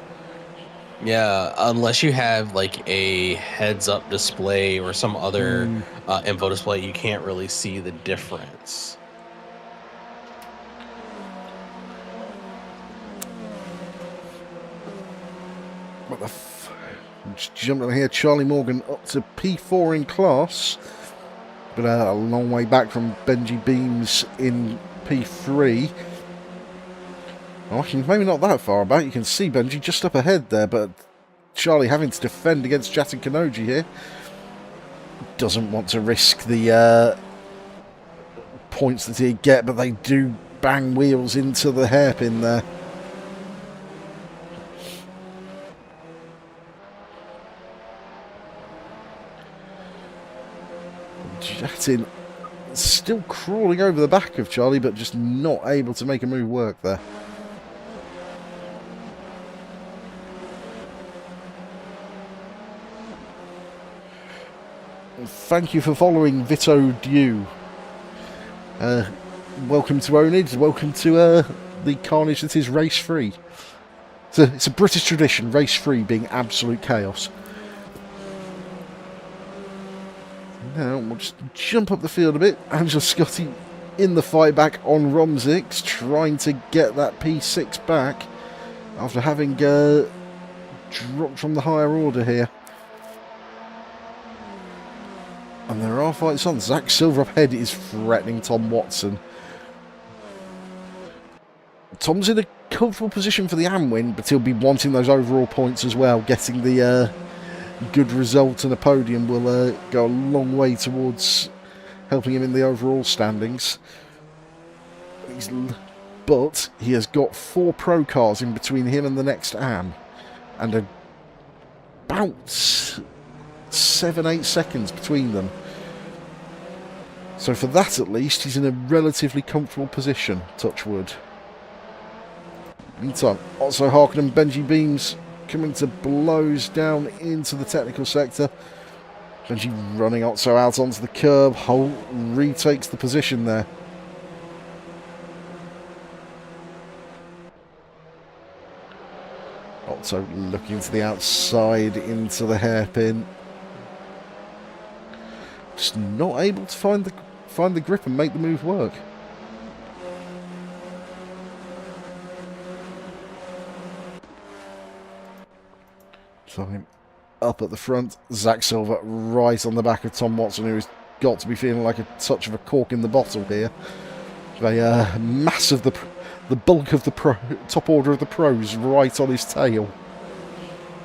Yeah, unless you have like a heads-up display or some other info display, you can't really see the difference. What the just jumping on here, Charlie Morgan up to P4 in class, but a long way back from Benji Beams in P3. Oh, actually, maybe not that far back. You can see Benji just up ahead there, but Charlie having to defend against Jatin Kanoji here. Doesn't want to risk the points that he'd get, but they do bang wheels into the hairpin there. Jatin still crawling over the back of Charlie, but just not able to make a move work there. Thank you for following Vito Dew. Welcome to oNiD. Welcome to the carnage that is race free. It's a British tradition, race free being absolute chaos. Now we'll just jump up the field a bit. Angela Scotty in the fight back on Romzix, trying to get that P6 back after having dropped from the higher order here. And there are fights on. Zach Silver up ahead is threatening Tom Watson. Tom's in a comfortable position for the AM win, but he'll be wanting those overall points as well. Getting the good result and a podium will go a long way towards helping him in the overall standings. But he has got 4 pro cars in between him and the next AM, and about 7-8 seconds between them. So for that at least, he's in a relatively comfortable position, touch wood. Meantime, also Harkin and Benji Beams coming to blows down into the technical sector. Benji running Otso out onto the curb. Holt retakes the position there. Otso looking to the outside into the hairpin. Just not able to find the grip and make the move work. So him up at the front, Zach Silver right on the back of Tom Watson, who's got to be feeling like a touch of a cork in the bottle here. A mass of the bulk of the top order of the pros right on his tail.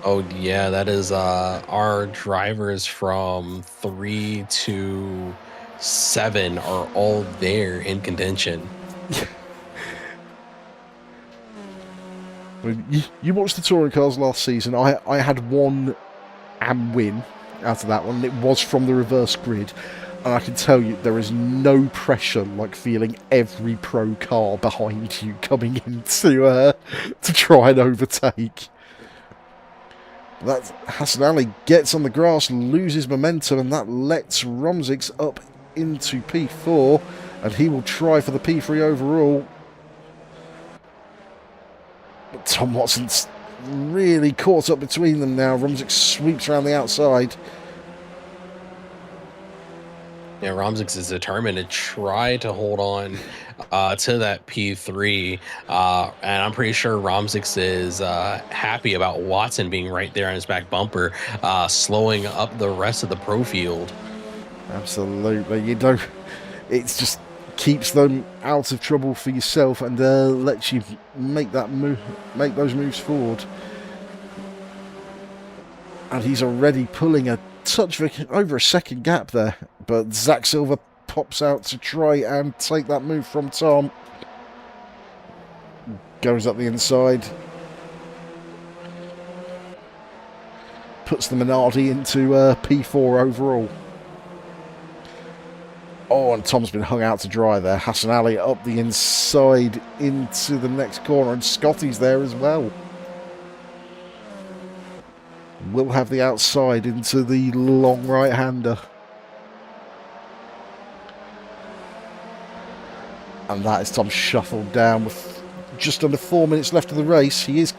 Oh yeah, that is our drivers from 3 to 7 are all there in contention. You watched the touring cars last season. I had one AM win out of that one. It was from the reverse grid, and I can tell you there is no pressure like feeling every pro car behind you coming in to try and overtake. That Hassan Ali gets on the grass, loses momentum, and that lets Romzix up into P4, and he will try for the P3 overall. But Tom Watson's really caught up between them now. Romzix sweeps around the outside. Yeah, Romzix is determined to try to hold on to that P3, and I'm pretty sure Romzix is happy about Watson being right there on his back bumper, slowing up the rest of the pro field. Absolutely, you don't. It's just keeps them out of trouble for yourself and lets you make that move, make those moves forward. And he's already pulling a touch of over a second gap there, but Zach Silver pops out to try and take that move from Tom. Goes up the inside. puts the Minardi into P4 overall. Oh, and Tom's been hung out to dry there. Hassan Ali up the inside into the next corner, and Scotty's there as well. Will have the outside into the long right-hander. And that is Tom shuffled down with just under 4 minutes left of the race. He is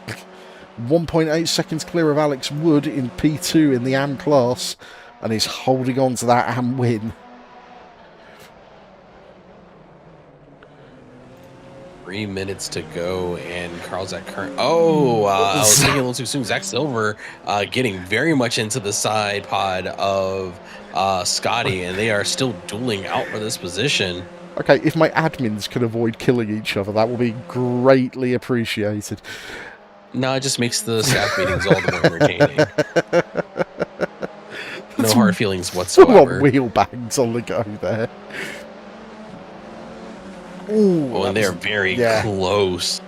1.8 seconds clear of Alex Wood in P2 in the AM class, and he's holding on to that AM win. 3 minutes to go, and Carl's at current. Oh, I was thinking a little too soon. Zach Silver getting very much into the side pod of Scotty, and they are still dueling out for this position. Okay, if my admins can avoid killing each other, that will be greatly appreciated. No, it just makes the staff meetings all the more entertaining. No hard feelings whatsoever. Wheel bangs on the go there. Ooh, oh, and they're very close.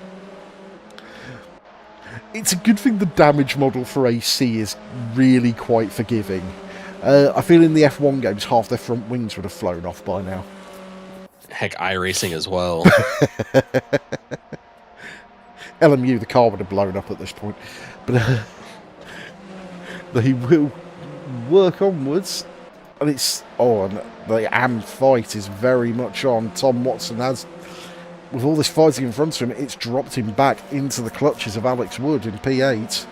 It's a good thing the damage model for AC is really quite forgiving. I feel in the F1 games, half their front wings would have flown off by now. Heck, iRacing as well. LMU, the car would have blown up at this point. But he will work onwards. And it's on. The AM fight is very much on. Tom Watson has, with all this fighting in front of him, it's dropped him back into the clutches of Alex Wood in P8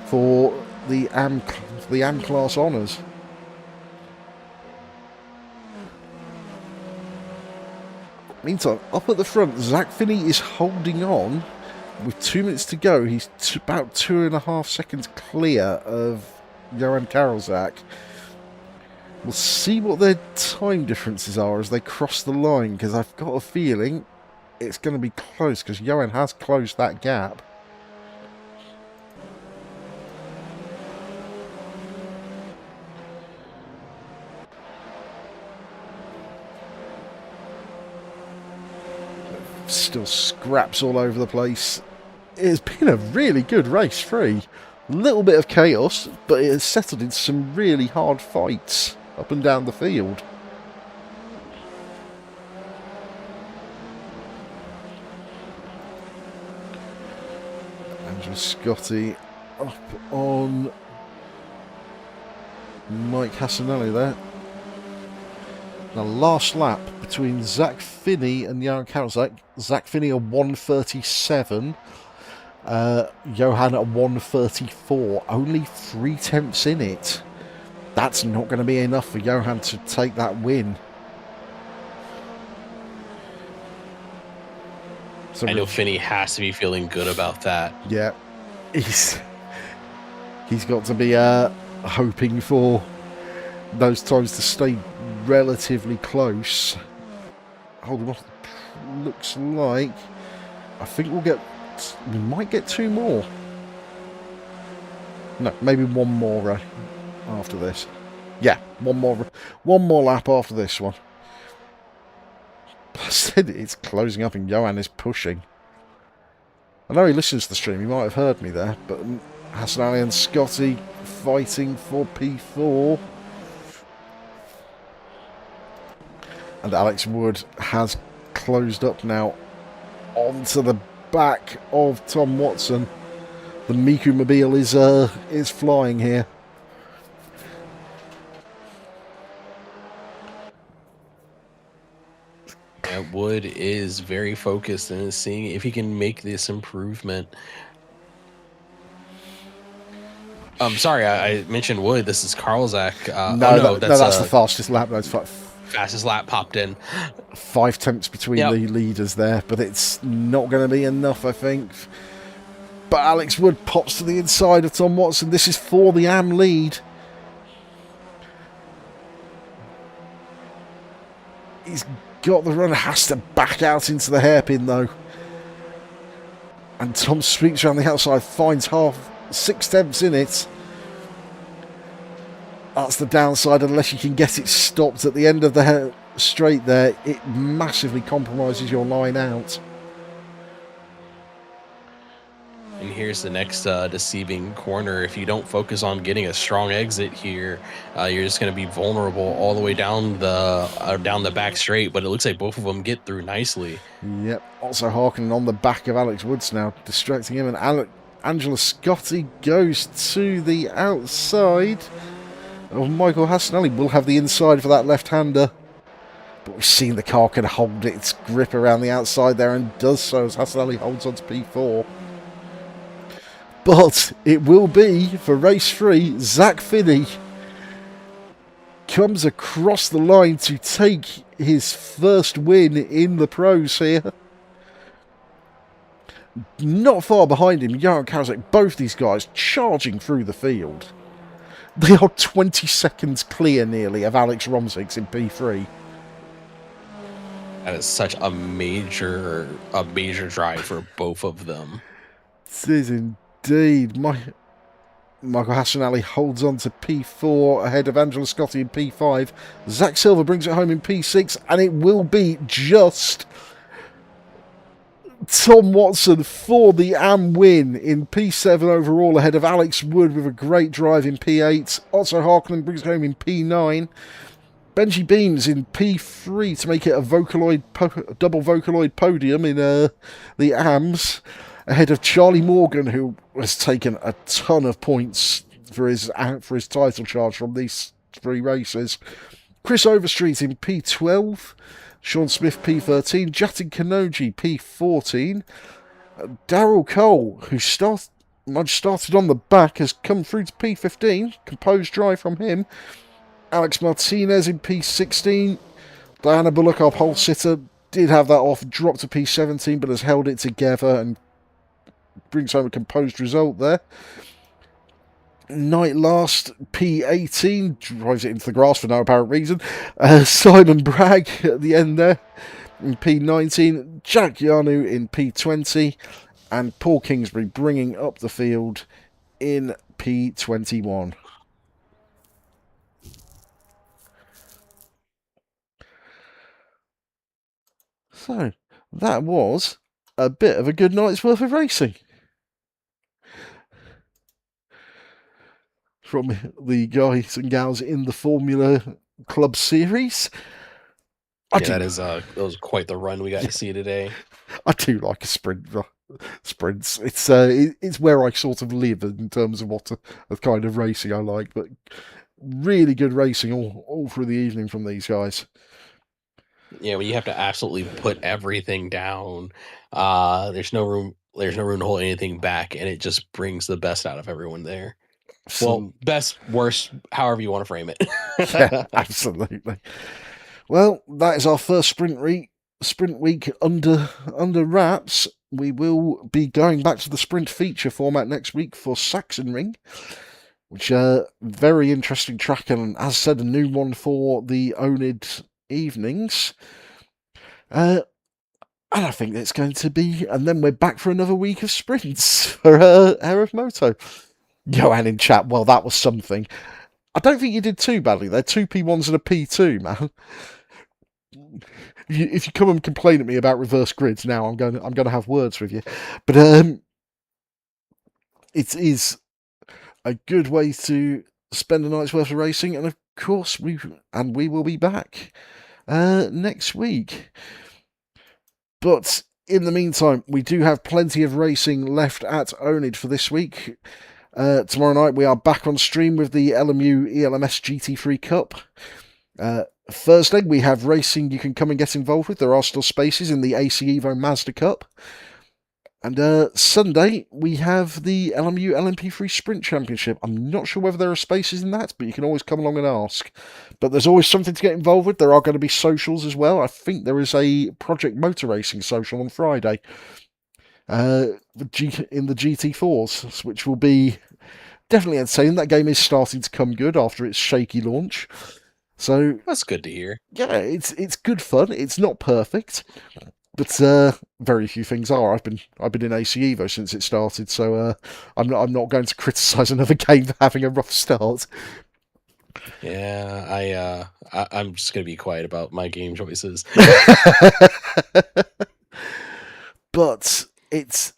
for the AM class honours. Meantime, up at the front, Zach Finney is holding on. With 2 minutes to go, he's about 2.5 seconds clear of Johan Karolzak. We'll see what their time differences are as they cross the line, because I've got a feeling it's going to be close, because Johan has closed that gap. Still scraps all over the place. It's been a really good race, free. Little bit of chaos, but it has settled into some really hard fights up and down the field. Andrew Scotty up on Mike Hassanelli there. Now, last lap between Zach Finney and Johan Karolzak. Zach Finney a 1:37. Johan at 1:34. Only 3/10 in it. That's not going to be enough for Johan to take that win. So I know Finney has to be feeling good about that. Yeah, he's got to be hoping for those times to stay relatively close. Hold on, looks like I think we might get 2 more. No, maybe 1 more after this. Yeah, one more lap after this one. I said it's closing up and Johan is pushing. I know he listens to the stream, he might have heard me there, but Hassan Ali and Scotty fighting for P4. And Alex Wood has closed up now onto the back of Tom Watson. The Miku Mobile is flying here. Yeah, Wood is very focused and is seeing if he can make this improvement. Sorry, I mentioned Wood. This is Karolzak. No, that's the fastest lap. That's fastest lap popped in. 5/10 between the leaders there, but it's not going to be enough, I think. But Alex Wood pops to the inside of Tom Watson. This is for the AM lead. He's got the run, has to back out into the hairpin though. And Tom sweeps around the outside, finds 6/10 in it. That's the downside, unless you can get it stopped at the end of the straight there. It massively compromises your line out. And here's the next deceiving corner. If you don't focus on getting a strong exit here, you're just going to be vulnerable all the way down the back straight. But it looks like both of them get through nicely. Yep. Also Harkonnen on the back of Alex Woods now, distracting him, and Angela Scotti goes to the outside. Oh, Michael Hassanelli will have the inside for that left-hander. But we've seen the car can hold its grip around the outside there and does so as Hassanelli holds on to P4. But it will be, for race 3, Zach Finney comes across the line to take his first win in the pros here. Not far behind him, Jan Kazak, both these guys charging through the field. They are 20 seconds clear nearly of Alex Romsix in P3. That is such a major drive for both of them. It is indeed. Michael Hassanelli holds on to P4 ahead of Angela Scotti in P5. Zach Silver brings it home in P6, and it will be just Tom Watson for the AM win in P7 overall ahead of Alex Wood with a great drive in P8. Otto Harkonnen brings it home in P9. Benji Beams in P3 to make it a double Vocaloid podium in the AMs, ahead of Charlie Morgan, who has taken a ton of points for his title charge from these 3 races. Chris Overstreet in P12, Sean Smith P13, Jatin Kanoji P14, Daryl Cole, who started on the back, has come through to P15, composed drive from him. Alex Martinez in P16. Diana Bullock, our pole sitter, did have that off, dropped to P17, but has held it together and brings home a composed result there. Night Last, P18, drives it into the grass for no apparent reason. Simon Bragg at the end there in P19. Jack Yanu in P20. And Paul Kingsbury bringing up the field in P21. So, that was a bit of a good night's worth of racing. From the guys and gals in the Formula Club Series. That was quite the run we got to see today. I do like a sprints. It's where I sort of live in terms of what the kind of racing I like, but really good racing all through the evening from these guys. Yeah, when you have to absolutely put everything down, there's no room to hold anything back, and it just brings the best out of everyone there. Well, best, worst, however you want to frame it. Yeah, absolutely. Well, that is our first sprint week under wraps. We will be going back to the sprint feature format next week for Sachsenring, which very interesting track, and as said, a new one for the oNiD evenings. And I think it's going to be, and then we're back for another week of sprints for Aerith Moto. Johan in chat, well, that was something. I don't think you did too badly. They're 2 P1s and a P2, man. If you come and complain at me about reverse grids now, I'm going to have words with you. But it is a good way to spend a night's worth of racing, and of course we will be back next week. But in the meantime, we do have plenty of racing left at oNiD for this week. Tomorrow night we are back on stream with the LMU ELMS GT3 Cup. Thursday we have racing you can come and get involved with. There are still spaces in the AC Evo Mazda Cup. And Sunday we have the LMU LMP3 Sprint Championship. I'm not sure whether there are spaces in that, but you can always come along and ask. But there's always something to get involved with. There are going to be socials as well. I think there is a Project Motor Racing social on Friday in the GT4s, which will be definitely entertaining. That game is starting to come good after its shaky launch. So that's good to hear. Yeah, it's good fun. It's not perfect, but very few things are. I've been in AC Evo since it started, so I'm not going to criticise another game for having a rough start. Yeah, I'm just gonna be quiet about my game choices. But it's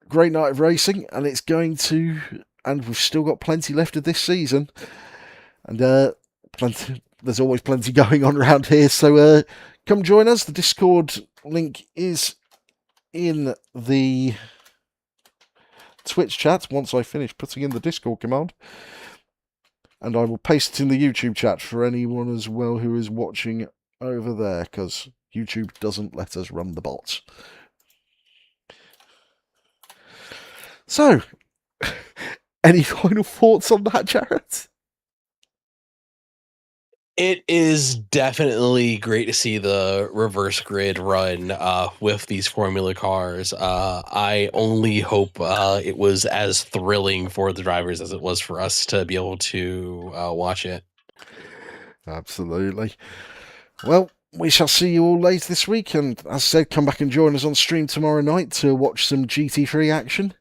great night of racing, and it's going to. And we've still got plenty left of this season, and plenty. There's always plenty going on around here. So come join us. The Discord link is in the Twitch chat once I finish putting in the Discord command. And I will paste it in the YouTube chat for anyone as well who is watching over there, because YouTube doesn't let us run the bots. So, any final thoughts on that, Jared? It is definitely great to see the reverse grid run with these Formula cars. I only hope it was as thrilling for the drivers as it was for us to be able to watch it. Absolutely. Well, we shall see you all later this week, and as I said, come back and join us on stream tomorrow night to watch some GT3 action.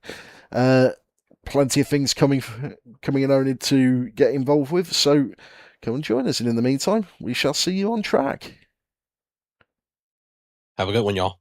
Plenty of things coming in oNiD to get involved with, so come and join us, and in the meantime, we shall see you on track. Have a good one, y'all.